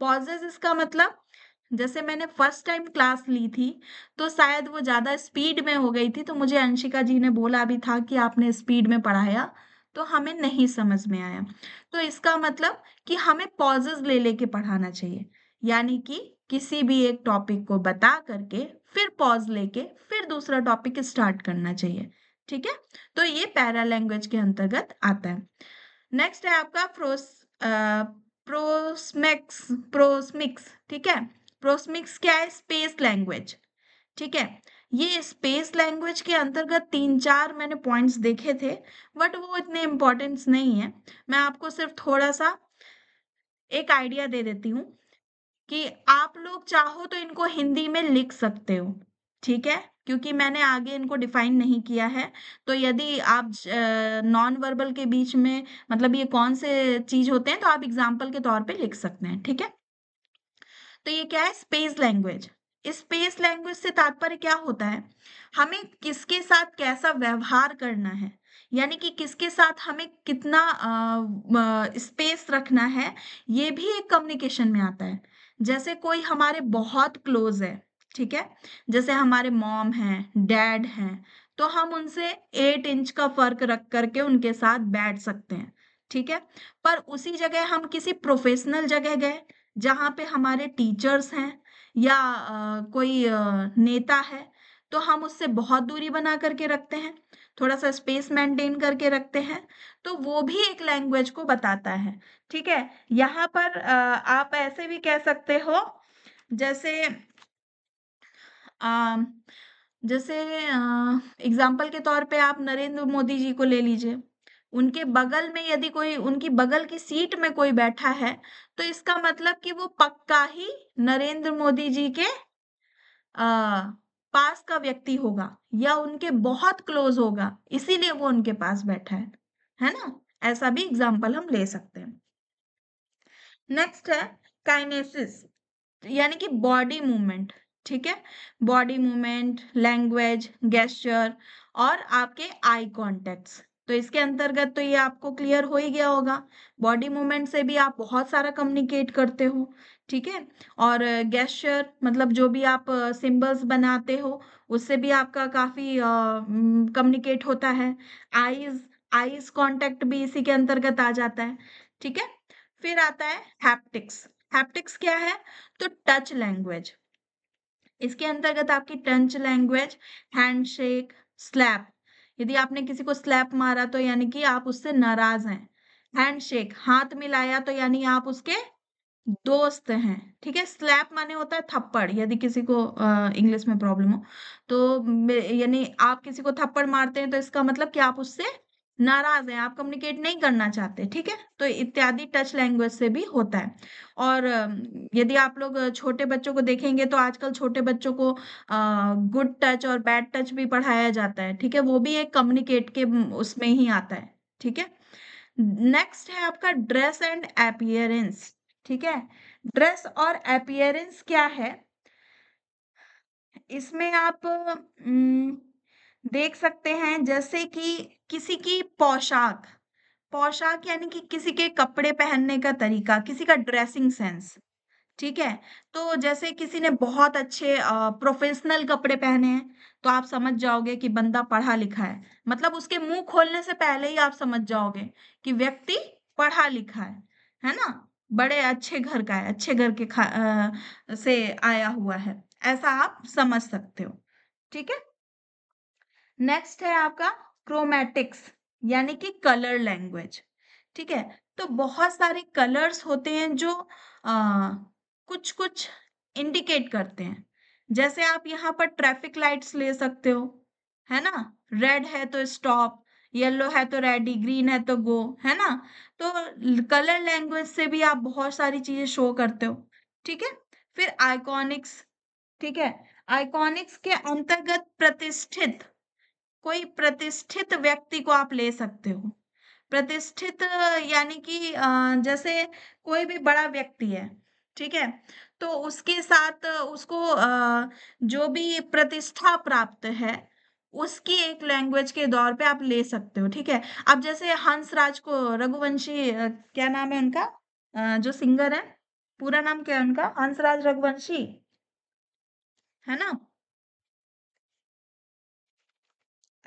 पॉजेज़ इसका मतलब जैसे मैंने फर्स्ट टाइम क्लास ली थी, तो शायद वो ज़्यादा स्पीड में हो गई थी, तो मुझे अंशिका जी ने बोला भी था कि आपने स्पीड में पढ़ाया, तो हमें नहीं समझ में आया। तो इसका मतलब कि हमें पॉजेज़ ले लेके पढ़ाना चाहिए, यानी कि किसी भी एक टॉपिक को बता करके, फिर पॉज़ लेके, फिर दूसरा टॉपिक स्टार्ट करना चाहिए, ठीक है? तो ये पैरा लैंग्वेज के अंतर्गत आता है। नेक्स्ट है आपका प्रोस्मिक्स, ठीक है? प्रोस्मिक्स क्या है? स्पेस लैंग्वेज, ठीक है? ये स्पेस लैंग्वेज के अंतर्गत 3-4 मैंने पॉइंट्स देखे थे, बट वो इतने इम्पोर्टेंस नहीं है। मैं आपको सिर्फ थोड़ा-सा एक आइडिया दे देती हूँ कि आप लोग चाहो तो इनको हिंदी में लिख सकते हो, ठीक है? क्योंकि मैंने आगे इनको डिफाइन नहीं किया है, तो यदि आप नॉन वर्बल के बीच में मतलब ये कौन से चीज़ होते हैं, तो आप एग्ज़ाम्पल के तौर पे लिख सकते हैं, ठीक है? तो ये क्या है? Space language. स्पेस लैंग्वेज से तात्पर्य क्या होता है? हमें किसके साथ कैसा व्यवहार करना है, यानी कि किसके साथ हमें कितना स्पेस रखना है, ये भी एक कम्युनिकेशन में आता है। जैसे कोई हमारे बहुत क्लोज है, ठीक है? जैसे हमारे मॉम हैं, डैड हैं, तो हम उनसे 8 इंच का फर्क रख करके उनके साथ बैठ सकते हैं, ठीक है? पर उसी जगह हम किसी प्रोफेशनल जगह गए, जहाँ पे हमारे टीचर्स हैं या कोई नेता है, तो हम उससे बहुत दूरी बना करके रखते हैं, थोड़ा-सा स्पेस मेंटेन करके रखते हैं, तो वो भी एक लैंग्वेज को बताता है, ठीक है? यहाँ पर आप ऐसे भी कह सकते हो, जैसे अ, जैसे एग्ज़ाम्पल के तौर पे आप नरेंद्र मोदी जी को ले लीजिए। उनके बगल में यदि कोई उनकी बगल की सीट में कोई बैठा है, तो इसका मतलब कि वो पक्का ही नरेंद्र मोदी जी के अ, पास का व्यक्ति होगा या उनके बहुत क्लोज़ होगा, इसीलिए वो उनके पास बैठा है ना? ऐसा भी एग्ज़ाम्पल हम ले सकते हैं। नेक्स्ट है काइनेसिस, यानी कि बॉडी मूवमेंट, ठीक है? बॉडी मूवमेंट, लैंग्वेज, गेस्चर और आपके आई कॉन्टैक्ट्स। तो इसके अंतर्गत तो ये आपको क्लियर हो ही गया होगा। बॉडी मूवमेंट से भी आप बहुत सारा कम्युनिकेट करते हो, ठीक है? और गेस्चर मतलब जो भी आप सिंबल्स बनाते हो, उससे भी आपका काफ़ी कम्युनिकेट होता है। आईज़ आईज़ कॉन्टैक्ट भी इसी के अंतर्गत आ जाता है, ठीक है? फिर आता है हैप्टिक्स। हैप्टिक्स क्या है? तो टच लैंग्वेज। इसके अंतर्गत आपकी टच लैंग्वेज, हैंडशेक, स्लैप। यदि आपने किसी को स्लैप मारा तो यानी कि आप उससे नाराज़ हैं। हैंडशेक, हाथ मिलाया तो यानी आप उसके दोस्त हैं, ठीक है? स्लैप माने होता है थप्पड़, यदि किसी को इंग्लिश में प्रॉब्लम हो। तो यानी आप किसी को थप्पड़ मारते हैं तो इसका मतलब कि आप उससे नाराज़ हैं, आप कम्युनिकेट नहीं करना चाहते, ठीक है? तो इत्यादि टच लैंग्वेज से भी होता है। और यदि आप लोग छोटे बच्चों को देखेंगे तो आजकल छोटे बच्चों को गुड टच और बैड टच भी पढ़ाया जाता है, ठीक है? वो भी एक कम्युनिकेट के उसमें ही आता है, ठीक है? नेक्स्ट है आपका ड्रेस एंड अपीयरेंस, ठीक है? ड्रेस और अपीयरेंस क्या है? इसमें आप देख सकते हैं जैसे कि किसी की पोशाक, पोशाक यानी कि किसी के कपड़े पहनने का तरीका, किसी का ड्रेसिंग सेंस, ठीक है? तो जैसे किसी ने बहुत अच्छे प्रोफेशनल कपड़े पहने हैं, तो आप समझ जाओगे कि बंदा पढ़ा-लिखा है। मतलब उसके मुँह खोलने से पहले ही आप समझ जाओगे कि व्यक्ति पढ़ा-लिखा है ना? बड़े अच्छे घर का है, अच्छे घर के से आया हुआ है, ऐसा आप समझ सकते हो, ठीक है? नेक्स्ट है आपका क्रोमैटिक्स, यानी कि कलर लैंग्वेज, ठीक है? तो बहुत सारे कलर्स होते हैं जो कुछ-कुछ इंडिकेट करते हैं। जैसे आप यहाँ पर ट्रैफिक लाइट्स ले सकते हो, है ना? रेड है तो स्टॉप, येलो है तो रेडी, ग्रीन है तो गो, है ना? तो कलर लैंग्वेज से भी आप बहुत सारी चीजें शो करते हो, ठीक है? फिर आइकॉनिक्स, ठीक है? आइकॉनिक्स के अंतर्गत प्रतिष्ठित, कोई प्रतिष्ठित व्यक्ति को आप ले सकते हो। प्रतिष्ठित यानी कि जैसे कोई भी बड़ा व्यक्ति है, ठीक है? तो उसके साथ उसको जो भी प्रतिष्ठा प्राप्त है, उसकी एक लैंग्वेज के दौर पे आप ले सकते हो, ठीक है? अब जैसे हंसराज को रघुवंशी, क्या नाम है उनका? जो सिंगर है, पूरा नाम क्या है उनका? हंसराज रघुवंशी, है ना?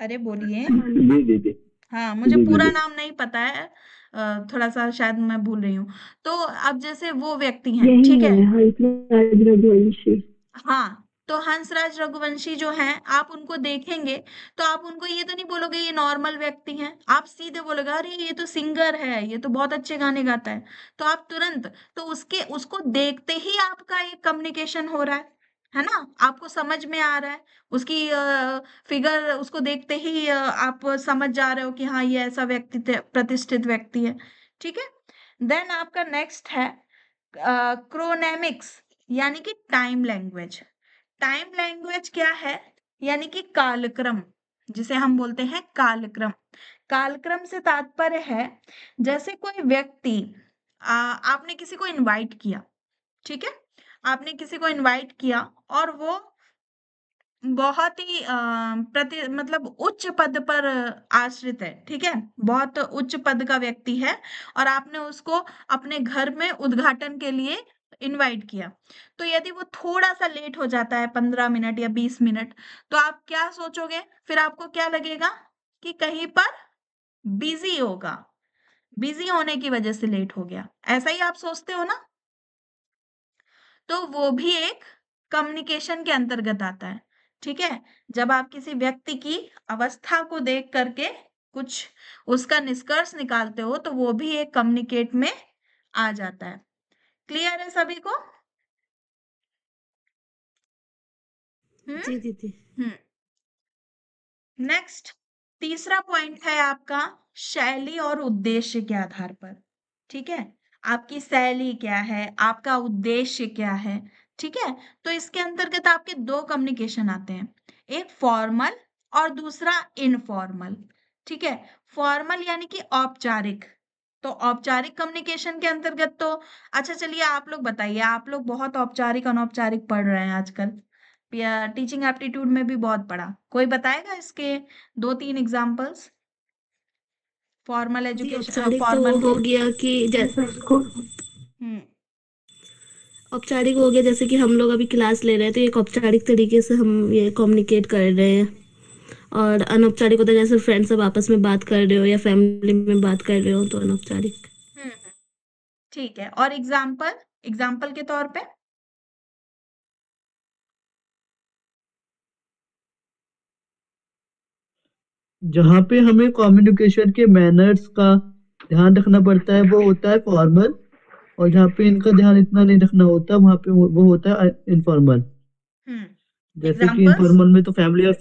अरे बोलिए। जी दीदी। हाँ, मुझे जी पूरा दीदी। नाम नहीं पता है, थोड़ा-सा शायद मैं भूल रही हूँ। तो अब जैसे वो व्यक्ति हैं, यही ठीक है? है हंसराज रघुवंशी। हाँ, तो हंसराज रघुवंशी जो हैं, आप उनको देखेंगे, तो आप उनको ये तो नहीं बोलोगे ये नॉर्मल व्यक्ति हैं, आप सीधे बोलोगे अरे ये तो सिंगर है, ये तो बहुत अच्छे गाने गाता है। तो आप तुरंत, तो उसको देखते ही आपका एक कम्युनिकेशन हो रहा है ना? आपको समझ में आ रहा है, उसकी फिगर उसको देखते ही आप समझ जा रहे हो कि हाँ, ये ऐसा व्यक्ति प्रतिष्ठित व्यक्ति है, ठीक है? देन आपका नेक्स्ट है क्रोनेमिक्स, यानी कि टाइम लैंग्वेज। टाइम लैंग्वेज क्या है? यानी कि कालक्रम, जिसे हम बोलते हैं कालक्रम। कालक्रम से तात्पर्य है, जैसे कोई व्यक्ति, आपने किसी को इनवाइट किया, ठीक है? आपने किसी को इनवाइट किया और वो बहुत ही मतलब उच्च पद पर आश्रित है, ठीक है? बहुत उच्च पद का व्यक्ति है और आपने उसको अपने घर में उद्घाटन के लिए इनवाइट किया। तो यदि वो थोड़ा-सा लेट हो जाता है 15 मिनट या 20 मिनट, तो आप क्या सोचोगे? फिर आपको क्या लगेगा कि कहीं पर बिज़ी होगा, बिज़ी होने की वजह से लेट हो गया। ऐसा ही आप सोचते हो ना? तो वो भी एक कम्युनिकेशन के अंतर्गत आता है, ठीक है? जब आप किसी व्यक्ति की अवस्था को देख करके कुछ उसका निष्कर्ष निकालते हो, तो वो भी एक कम्युनिकेट में आ जाता है। क्लियर है सभी को? हुँ? जी दीदी। हुँ। नेक्स्ट, तीसरा पॉइंट है आपका शैली और उद्देश्य के आधार पर, ठीक है? आपकी शैली क्या है, आपका उद्देश्य क्या है, ठीक है? तो इसके अंतर्गत आपके 2 कम्युनिकेशन आते हैं, एक फॉर्मल और दूसरा इनफॉर्मल, ठीक है? फॉर्मल यानी कि औपचारिक, तो औपचारिक कम्युनिकेशन के अंतर्गत तो अच्छा चलिए आप लोग बताइए, आप लोग बहुत औपचारिक, अनौपचारिक पढ़ रहे हैं आजकल। या टीचिंग एप्टीट्यूड में भी बहुत पढ़ा। कोई बताएगा इसके 2-3 एग्जांपल्स? फॉर्मल जी एजुकेशन, औपचारिक तो फॉर्मल हो के? गया कि जैसे उसको हुँ, औपचारिक हो गया जैसे कि हम लोग अभी क्लास ले रहे हैं तो एक औपचारिक तरीके से हम ये कम्युनिकेट कर रहे हैं। और अनौपचारिक होता है जैसे फ्रेंड्स सब आपस में बात कर रहे हो या फैमिली में बात कर रहे हो तो अनौपचारिक। हुँ, हुँ, ठीक है और एग्जांपल? एग्जांपल के तौर पे? जहाँ पे हमें कम्युनिकेशन के मैनर्स का ध्यान रखना पड़ता है वो होता है फॉर्मल, और जहाँ पे इनका ध्यान इतना नहीं रखना होता वहाँ पे वो होता है इनफॉर्मल। हुँ, जैसे कि एग्जांपल्स? इनफॉर्मल में तो फैमिली और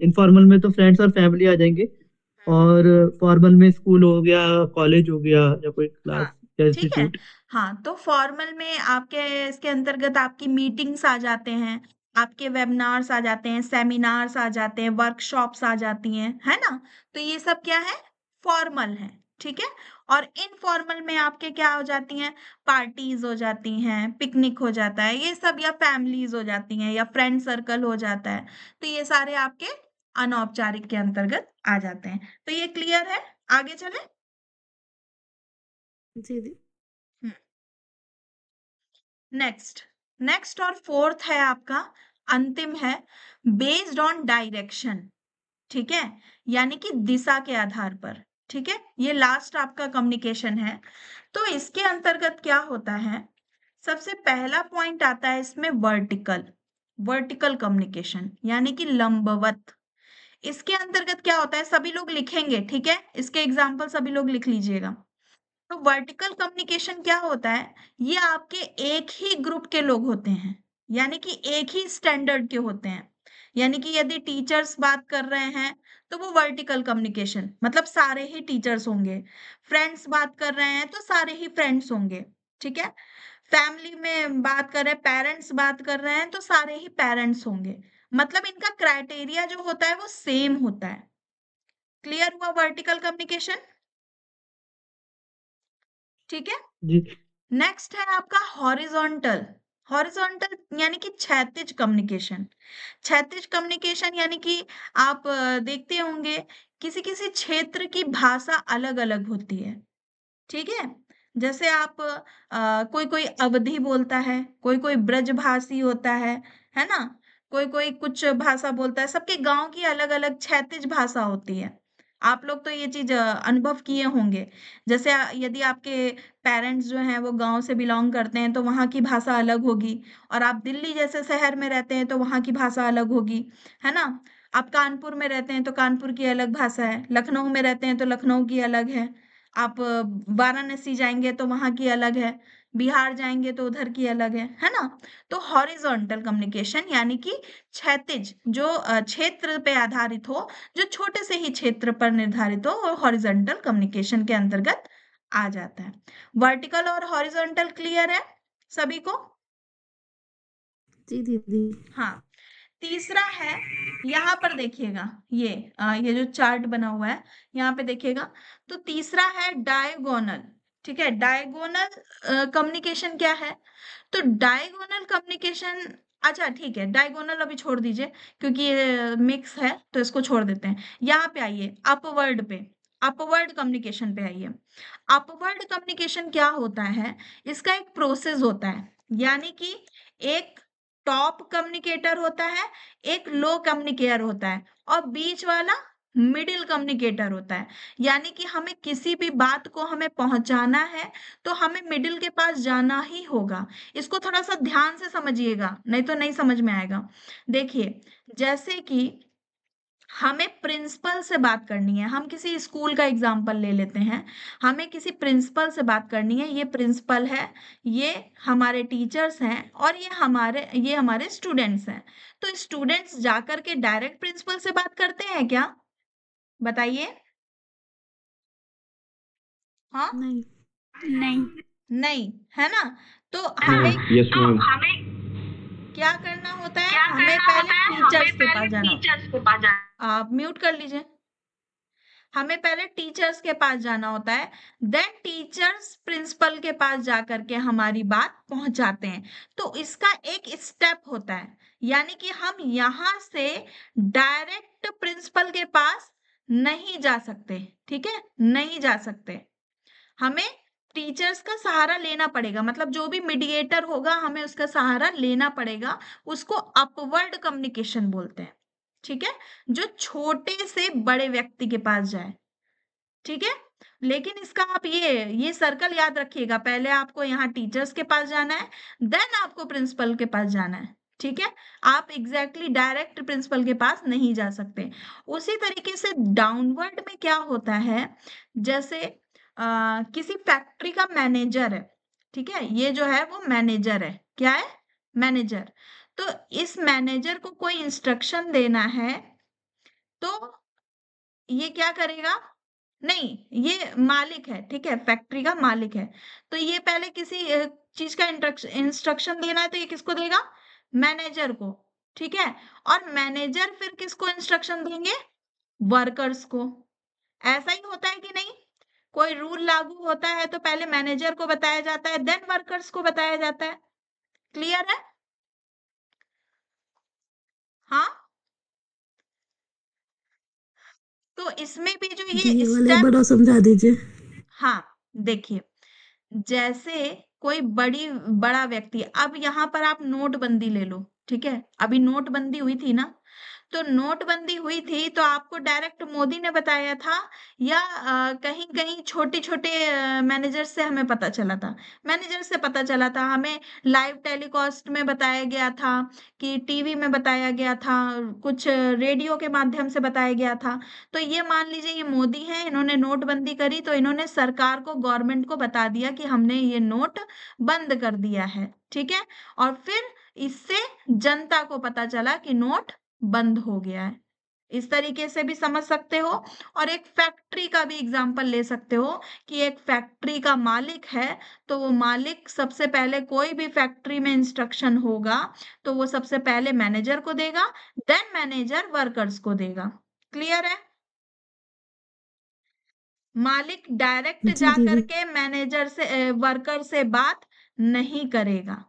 इनफॉर्मल में तो फ्रेंड्स और फैमिली आ जाएंगे, हुँ, और फॉर्मल में स्कूल हो गया, कॉलेज हो गया, या कोई क्लास हाँ, या ठीक है। इंस्टीट्यूट। हाँ, तो फॉर्मल में आपके इसके अंतर्गत आपकी मीटिंग्स आ जाते हैं, आपके वेबिनार्स आ जाते हैं, सेमिनार्स आ जाते हैं, वर्कशॉप्स आ जाती हैं, है ना? तो ये सब क्या है? फॉर्मल है, ठीक है? और इनफॉर्मल में आपके क्या हो जाती हैं? पार्टीज़ हो जाती हैं, पिकनिक हो जाता है, ये सब या फैमिलीज़ हो जाती हैं या फ्रेंड सर्कल हो जाता है। तो ये सारे आपके अनौपचारिक के अंतर्गत आ जाते हैं। तो ये क्लियर है? आगे चलें? जी दी। हुँ। नेक्स्ट, नेक्स्ट और फोर्थ है आपका, अंतिम है बेस्ड ऑन डायरेक्शन, ठीक है? यानी कि दिशा के आधार पर, ठीक है? ये लास्ट आपका कम्युनिकेशन है। तो इसके अंतर्गत क्या होता है? सबसे पहला पॉइंट आता है इसमें वर्टिकल, वर्टिकल कम्युनिकेशन यानी कि लंबवत। इसके अंतर्गत क्या होता है? सभी लोग लिखेंगे, ठीक है? इसके एग्जाम्पल सभी लोग लिख लीजिएगा। तो वर्टिकल कम्युनिकेशन क्या होता है? ये आपके एक ही ग्रुप के लोग होते हैं, यानी कि एक ही स्टैंडर्ड के होते हैं। यानी कि यदि टीचर्स बात कर रहे हैं तो वो वर्टिकल कम्युनिकेशन, मतलब सारे ही टीचर्स होंगे। फ्रेंड्स बात कर रहे हैं तो सारे ही फ्रेंड्स होंगे, ठीक है। फैमिली में बात कर रहे हैं, पेरेंट्स बात कर रहे हैं तो सारे ही पेरेंट्स होंगे। मतलब इनका क्राइटेरिया जो होता है वो सेम होता है। क्लियर हुआ वर्टिकल कम्युनिकेशन? ठीक है। जी। नेक्स्ट है आपका हॉरिजॉन्टल। हॉरिजॉन्टल यानी कि क्षैतिज कम्युनिकेशन। क्षैतिज कम्युनिकेशन यानी कि आप देखते होंगे किसी किसी क्षेत्र की भाषा अलग अलग होती है, ठीक है। जैसे आप कोई कोई अवधी बोलता है, कोई कोई ब्रजभाषी होता है ना, कोई कोई कुछ भाषा बोलता है। सबके गांव की अलग अलग क्षैतिज भाषा होती है। आप लोग तो ये चीज अनुभव किए होंगे। जैसे यदि आपके पेरेंट्स जो हैं वो गांव से बिलोंग करते हैं तो वहाँ की भाषा अलग होगी, और आप दिल्ली जैसे शहर में रहते हैं तो वहाँ की भाषा अलग होगी, है ना। आप कानपुर में रहते हैं तो कानपुर की अलग भाषा है, लखनऊ में रहते हैं तो लखनऊ की अलग है, आप वाराणसी जाएंगे तो वहां की अलग है, बिहार जाएंगे तो उधर की अलग है ना। तो हॉरिजॉन्टल कम्युनिकेशन यानी कि क्षैतिज, जो क्षेत्र पे आधारित हो, जो छोटे से ही क्षेत्र पर निर्धारित हो, वो हॉरिजॉन्टल कम्युनिकेशन के अंतर्गत आ जाता है। वर्टिकल और हॉरिजॉन्टल क्लियर है सभी को? जी दीदी। हाँ। तीसरा है, यहाँ पर देखिएगा, ये जो चार्ट बना हुआ है यहाँ पे देखिएगा, तो तीसरा है डायगोनल। ठीक है, डायगोनल कम्युनिकेशन क्या है? तो डायगोनल कम्युनिकेशन, अच्छा ठीक है, डायगोनल अभी छोड़ दीजिए क्योंकि ये मिक्स है तो इसको छोड़ देते हैं। यहाँ पे आइए, अपवर्ड पे, अपवर्ड कम्युनिकेशन पे आइए। अपवर्ड कम्युनिकेशन क्या होता है? इसका एक प्रोसेस होता है, यानी कि एक टॉप कम्युनिकेटर होता है, एक लो कम्युनिकेटर होता है, और बीच वाला मिडिल कम्युनिकेटर होता है। यानी कि हमें किसी भी बात को हमें पहुंचाना है तो हमें मिडिल के पास जाना ही होगा। इसको थोड़ा सा ध्यान से समझिएगा, नहीं तो नहीं समझ में आएगा। देखिए, जैसे कि हमें प्रिंसिपल से बात करनी है, हम किसी स्कूल का एग्जाम्पल ले लेते हैं। हमें किसी प्रिंसिपल से बात करनी है, ये प्रिंसिपल है, ये हमारे टीचर्स हैं, और ये हमारे स्टूडेंट्स हैं। तो स्टूडेंट्स जाकर के डायरेक्ट प्रिंसिपल से बात करते हैं क्या? बताइए। हाँ, नहीं। नहीं। नहीं, है ना। तो हाँ, हमें यस मैम। क्या करना होता है? क्या हमें करना पहले होता है? टीचर्स हमें के पहले पास जाना होता टीचर्स के पास जाना। है। आप म्यूट कर लीजिए। हमें पहले टीचर्स के पास जाना होता है, देन टीचर्स प्रिंसिपल के पास जाकर के हमारी बात पहुंचाते हैं। तो इसका एक स्टेप होता है, यानी कि हम यहां से डायरेक्ट प्रिंसिपल के पास नहीं जा सकते, ठीक है, नहीं जा सकते। हमें टीचर्स का सहारा लेना पड़ेगा, मतलब जो भी मीडिएटर होगा हमें उसका सहारा लेना पड़ेगा। उसको अपवर्ड कम्युनिकेशन बोलते हैं, ठीक है, जो छोटे से बड़े व्यक्ति के पास जाए, ठीक है। लेकिन इसका आप ये सर्कल याद रखिएगा, पहले आपको यहाँ टीचर्स के पास जाना है, देन आपको प्रिंसिपल के पास जाना है, ठीक है। आप एग्जैक्टली डायरेक्ट प्रिंसिपल के पास नहीं जा सकते। उसी तरीके से डाउनवर्ड में क्या होता है, जैसे किसी फैक्ट्री का मैनेजर है, ठीक है, ये जो है वो मैनेजर है, क्या है? मैनेजर। तो इस मैनेजर को कोई इंस्ट्रक्शन देना है तो ये क्या करेगा? नहीं, ये मालिक है, ठीक है, फैक्ट्री का मालिक है। तो ये पहले किसी चीज का इंस्ट्रक्शन देना है तो ये किसको देगा? मैनेजर को, ठीक है। और मैनेजर फिर किसको इंस्ट्रक्शन देंगे? वर्कर्स को। ऐसा ही होता है कि नहीं? कोई रूल लागू होता है तो पहले मैनेजर को बताया जाता है, देन वर्कर्स को बताया जाता है। क्लियर है? हाँ। तो इसमें भी जो जी, ये ये वाला एक स्टेप, बार और समझा दीजिए। हाँ, देखिए, जैसे कोई बड़ा व्यक्ति, अब यहाँ पर आप नोटबंदी ले लो, ठीक है, अभी नोटबंदी हुई थी ना, तो नोटबंदी हुई थी तो आपको डायरेक्ट मोदी ने बताया था, या कहीं कहीं छोटे छोटे मैनेजर से हमें पता चला था? मैनेजर से पता चला था हमें, लाइव टेलीकास्ट में बताया गया था, कि टीवी में बताया गया था, कुछ रेडियो के माध्यम से बताया गया था। तो ये मान लीजिए ये मोदी हैं, इन्होंने नोटबंदी करी तो इन्होंने सरकार को, गवर्नमेंट को बता दिया कि हमने ये नोट बंद कर दिया है, ठीक है। और फिर इससे जनता को पता चला कि नोट बंद हो गया है। इस तरीके से भी समझ सकते हो। और एक फैक्ट्री का भी एग्जाम्पल ले सकते हो कि एक फैक्ट्री का मालिक है, तो वो मालिक सबसे पहले कोई भी फैक्ट्री में इंस्ट्रक्शन होगा तो वो सबसे पहले मैनेजर को देगा, देन मैनेजर वर्कर्स को देगा। क्लियर है? मालिक डायरेक्ट जी जा दीदी। करके मैनेजर से वर्कर से बात नहीं करेगा।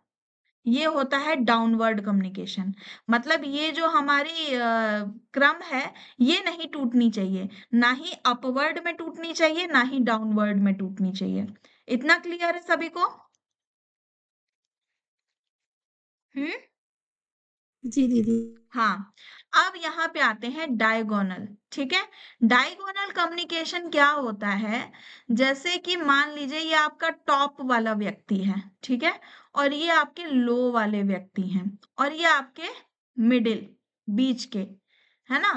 ये होता है डाउनवर्ड कम्युनिकेशन। मतलब ये जो हमारी क्रम है, ये नहीं टूटनी चाहिए, ना ही अपवर्ड में टूटनी चाहिए, ना ही डाउनवर्ड में टूटनी चाहिए। इतना क्लियर है सभी को? हम्म। जी दीदी। हाँ। अब यहाँ पे आते हैं डायगोनल। ठीक है। डायगोनल कम्युनिकेशन क्या होता है? जैसे कि मान लीजिए ये आपका टॉप वाला व्यक्ति है, ठीक है, और ये आपके लो वाले व्यक्ति हैं, और ये आपके मिडिल, बीच के, है ना?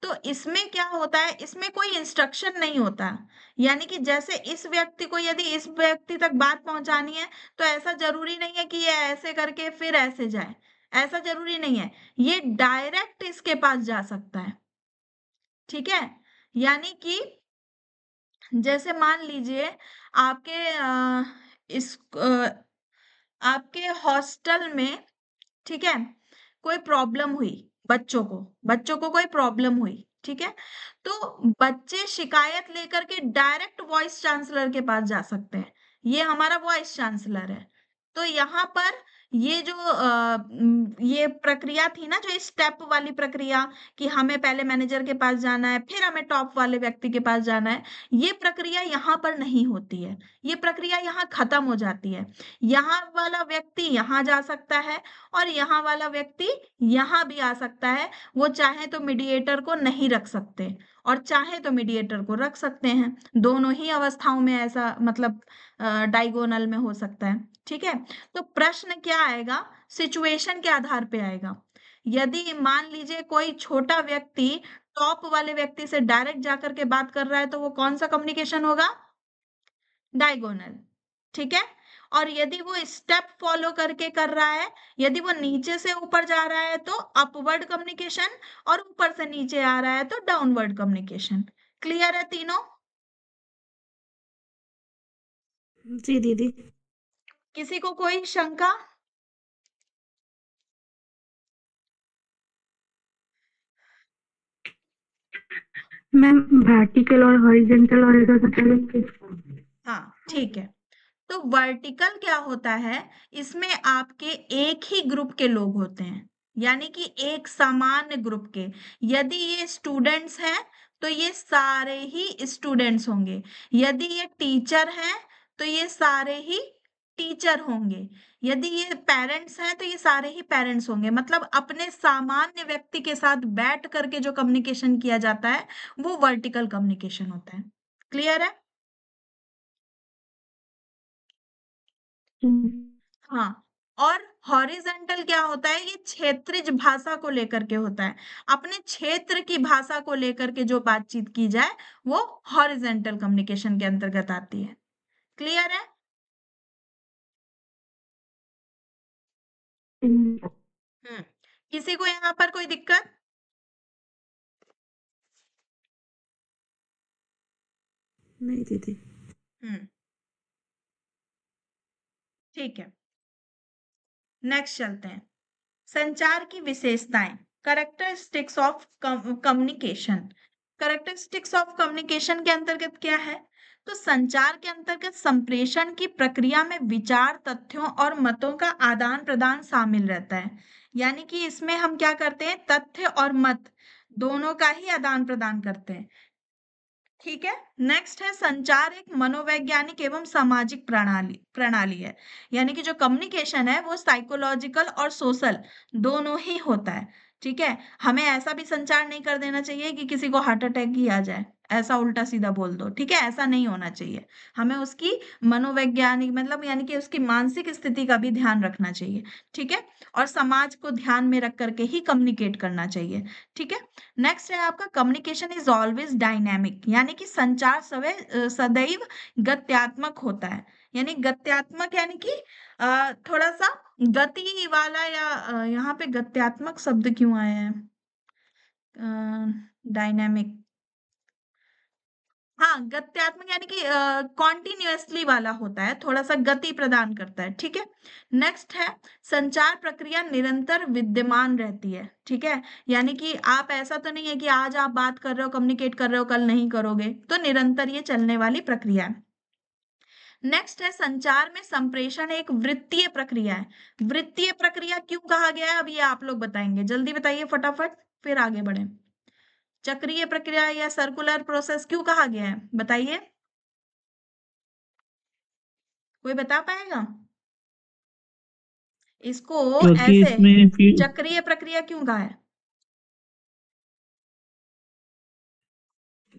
तो इसमें क्या होता है, इसमें कोई इंस्ट्रक्शन नहीं होता। यानी कि जैसे इस व्यक्ति को यदि इस व्यक्ति तक बात पहुंचानी है, तो ऐसा जरूरी नहीं है कि ये ऐसे करके फिर ऐसे जाए, ऐसा जरूरी नहीं है। ये डायरेक्ट इसके पास जा सकता है। ठीक है। यानी कि जैसे मान लीजिए आपके इस आपके हॉस्टल में, ठीक है, कोई प्रॉब्लम हुई, बच्चों को कोई प्रॉब्लम हुई, ठीक है, तो बच्चे शिकायत लेकर के डायरेक्ट वॉइस चांसलर के पास जा सकते हैं। ये हमारा वॉइस चांसलर है। तो यहाँ पर ये जो ये प्रक्रिया थी ना, जो स्टेप वाली प्रक्रिया, कि हमें पहले मैनेजर के पास जाना है, फिर हमें टॉप वाले व्यक्ति के पास जाना है, ये प्रक्रिया यहाँ पर नहीं होती है। ये प्रक्रिया यहाँ खत्म हो जाती है। यहाँ वाला व्यक्ति यहाँ जा सकता है, और यहाँ वाला व्यक्ति यहाँ भी आ सकता है। वो चाहे तो मीडिएटर को नहीं रख सकते, और चाहे तो मीडिएटर को रख सकते हैं। दोनों ही अवस्थाओं में ऐसा मतलब डायगोनल में हो सकता है। ठीक है। तो प्रश्न क्या आएगा? सिचुएशन के आधार पे आएगा। यदि मान लीजिए कोई छोटा व्यक्ति टॉप वाले व्यक्ति से डायरेक्ट जाकर के बात कर रहा है, तो वो कौन सा कम्युनिकेशन होगा? डायगोनल। ठीक है। और यदि वो स्टेप फॉलो करके कर रहा है, यदि वो नीचे से ऊपर जा रहा है तो अपवर्ड कम्युनिकेशन, और ऊपर से नीचे आ रहा है तो डाउनवर्ड कम्युनिकेशन। क्लियर है तीनों? जी दीदी। किसी को कोई शंका? मैम वर्टिकल और हॉरिजेंटल और इधर। हाँ, ठीक है। तो वर्टिकल क्या होता है? इसमें आपके एक ही ग्रुप के लोग होते हैं, यानी कि एक सामान्य ग्रुप के। यदि ये स्टूडेंट्स हैं तो ये सारे ही स्टूडेंट्स होंगे। यदि ये टीचर हैं तो ये सारे ही टीचर होंगे। यदि ये पेरेंट्स हैं तो ये सारे ही पेरेंट्स होंगे। मतलब अपने सामान्य व्यक्ति के साथ बैठ करके जो कम्युनिकेशन किया जाता है, वो वर्टिकल कम्युनिकेशन होता है। क्लियर है? हाँ। और हॉरिजेंटल क्या होता है? ये क्षेत्रीय भाषा को लेकर के होता है। अपने क्षेत्र की भाषा को लेकर के जो बातचीत की जाए, वो हॉरिजेंटल कम्युनिकेशन के अंतर्गत आती है। क्लियर है? हम्म। किसी को यहाँ पर कोई दिक्कत? नहीं दीदी। हम्म। ठीक है। नेक्स्ट चलते हैं। संचार की विशेषताएं, characteristics of communication. Characteristics of communication के अंतर्गत क्या है? तो संचार के अंतर्गत संप्रेषण की प्रक्रिया में विचार, तथ्यों और मतों का आदान प्रदान शामिल रहता है। यानी कि इसमें हम क्या करते हैं? तथ्य और मत दोनों का ही आदान प्रदान करते हैं। ठीक है। नेक्स्ट है, संचार एक मनोवैज्ञानिक एवं सामाजिक प्रणाली प्रणाली है। यानी कि जो कम्युनिकेशन है वो साइकोलॉजिकल और सोशल दोनों ही होता है। ठीक है। हमें ऐसा भी संचार नहीं कर देना चाहिए कि किसी को हार्ट अटैक ही आ जाए, ऐसा उल्टा सीधा बोल दो। ठीक है, ऐसा नहीं होना चाहिए। हमें उसकी मनोवैज्ञानिक मतलब यानी कि उसकी मानसिक स्थिति का भी ध्यान रखना चाहिए। ठीक है। और समाज को ध्यान में रख करके ही कम्युनिकेट करना चाहिए। ठीक है। नेक्स्ट है आपका, कम्युनिकेशन इज ऑलवेज डायनेमिक। यानी कि संचार सदैव गत्यात्मक होता है। यानी गत्यात्मक यानी कि थोड़ा सा गति वाला, या यहाँ पे गत्यात्मक शब्द क्यों आया है? डायनामिक, हाँ, गत्यात्मक यानी कि कॉन्टिन्यूअसली वाला होता है, थोड़ा सा गति प्रदान करता है, ठीक है। नेक्स्ट है संचार प्रक्रिया निरंतर विद्यमान रहती है, ठीक है, यानी कि आप ऐसा तो नहीं है कि आज आप बात कर रहे हो, कम्युनिकेट कर रहे हो, कल नहीं करोगे, तो निरंतर ये चलने वाली प्रक्रिया है। नेक्स्ट है संचार में संप्रेषण एक वृत्तीय प्रक्रिया है। वृत्तीय प्रक्रिया क्यों कहा गया है, अब ये आप लोग बताएंगे, जल्दी बताइए फटाफट, फिर आगे बढ़े। चक्रीय प्रक्रिया या सर्कुलर प्रोसेस क्यों कहा गया है, बताइए, कोई बता पाएगा इसको? क्योंकि ऐसे इसमें फिर चक्रीय प्रक्रिया क्यों कहा है?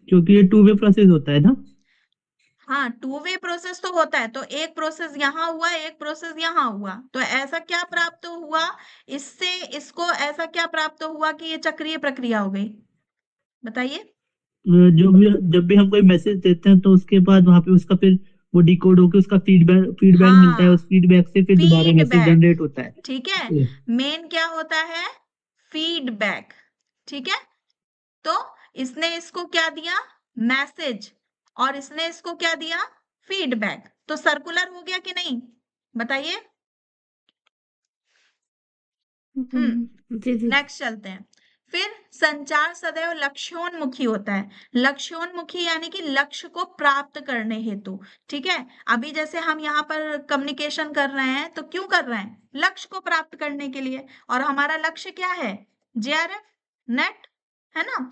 क्योंकि ये टू वे प्रोसेस होता है ना। हाँ, टू वे प्रोसेस तो होता है, तो एक प्रोसेस यहाँ हुआ, एक प्रोसेस यहाँ हुआ, तो ऐसा क्या प्राप्त हुआ इससे, इसको ऐसा क्या प्राप्त हुआ कि ये चक्रीय प्रक्रिया हो गई, बताइए। जब भी हम कोई मैसेज देते हैं तो उसके बाद वहां पे उसका फिर वो डिकोड होकर उसका फीडबैक मिलता है, हाँ, उस फीडबैक से फिर दोबारा मैसेज फीडबैक, जनरेट होता है। ठीक है, ये, मेन क्या होता है, फीडबैक, ठीक है। तो इसने इसको क्या दिया, मैसेज, और इसने इसको क्या दिया, फीडबैक, तो सर्कुलर हो गया कि नहीं, बताइए। जी जी। नेक्स्ट चलते हैं। फिर संचार सदैव लक्ष्योन्मुखी होता है। लक्ष्योन्मुखी यानी कि लक्ष्य को प्राप्त करने हेतु, ठीक है। अभी जैसे हम यहाँ पर कम्युनिकेशन कर रहे हैं, तो क्यों कर रहे हैं, लक्ष्य को प्राप्त करने के लिए, और हमारा लक्ष्य क्या है, जेआरएफ नेट, है ना।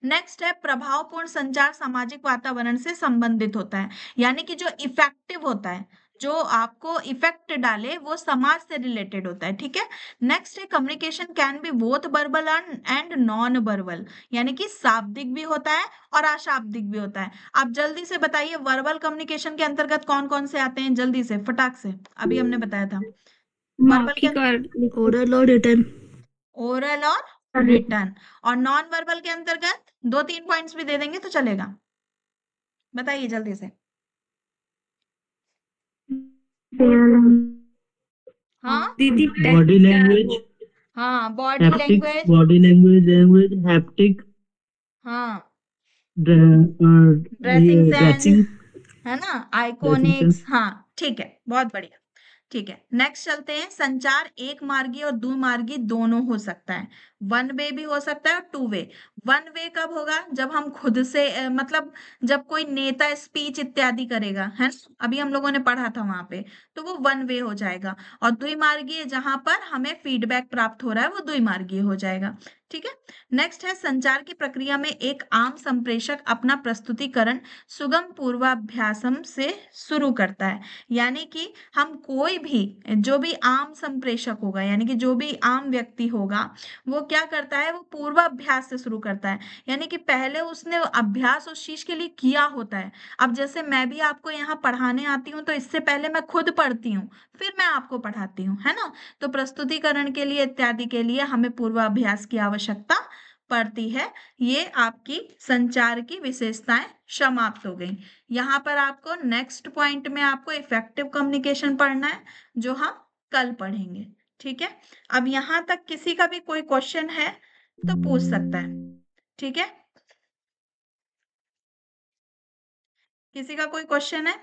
नेक्स्ट है प्रभावपूर्ण संचार सामाजिक वातावरण से संबंधित होता है, यानी कि जो इफेक्टिव होता है, जो आपको इफेक्ट डाले, वो समाज से रिलेटेड होता है, ठीक है। नेक्स्ट है communication can be both verbal and non verbal, यानी कि शाब्दिक भी होता है और अशाब्दिक भी होता है। आप जल्दी से बताइए वर्बल कम्युनिकेशन के अंतर्गत कौन कौन से आते हैं, जल्दी से फटाक से, अभी हमने बताया था। वर्बल के मौखिक और ओरल और रिटर्न। ओरल और रिटर्न, और नॉन वर्बल के अंतर्गत 2-3 पॉइंट्स भी दे देंगे तो चलेगा, बताइए जल्दी से। हाँ, दीदी बॉडी लैंग्वेज, हाँ, body haptics, language, body language haptic, हाँ, ये ड्रेसिंग सेंस, ड्रेसिंग, है ना, ड्रेसिंग सेंस। आइकॉनिक्स, हाँ, ठीक है, बहुत बढ़िया। ठीक है, नेक्स्ट चलते हैं। संचार एक मार्गी और द्विमार्गी दोनों हो सकता है, वन वे भी हो सकता है और टू वे। वन वे कब होगा, जब हम खुद से मतलब जब कोई नेता स्पीच इत्यादि करेगा, है ना, अभी हम लोगों ने पढ़ा था वहां पे, तो वो वन वे हो जाएगा। और द्विमार्गीय जहां पर हमें फीडबैक प्राप्त हो रहा है, वो द्विमार्गीय हो जाएगा, ठीक है। नेक्स्ट है संचार की प्रक्रिया में एक आम संप्रेषक अपना प्रस्तुतिकरण सुगम पूर्वाभ्यासम से शुरू करता है, यानी कि हम कोई भी, जो भी आम संप्रेषक होगा, यानी कि जो भी आम व्यक्ति होगा, वो क्या करता है, वो पूर्वाभ्यास से शुरू करता है, यानी कि पहले उसने अभ्यास उस चीज के लिए किया होता है। अब जैसे मैं भी आपको यहाँ पढ़ाने आती हूँ, तो इससे पहले मैं खुद पढ़ती हूँ, फिर मैं आपको पढ़ाती हूँ, है ना। तो प्रस्तुतिकरण के लिए इत्यादि के लिए हमें पूर्वाभ्यास की आवश्यकता पड़ती है। ये आपकी संचार की विशेषताएं समाप्त हो गई। यहाँ पर आपको नेक्स्ट पॉइंट में आपको इफेक्टिव कम्युनिकेशन पढ़ना है, जो हम कल पढ़ेंगे, ठीक है। अब यहाँ तक किसी का भी कोई क्वेश्चन है तो पूछ सकता है, ठीक है। किसी का कोई क्वेश्चन है?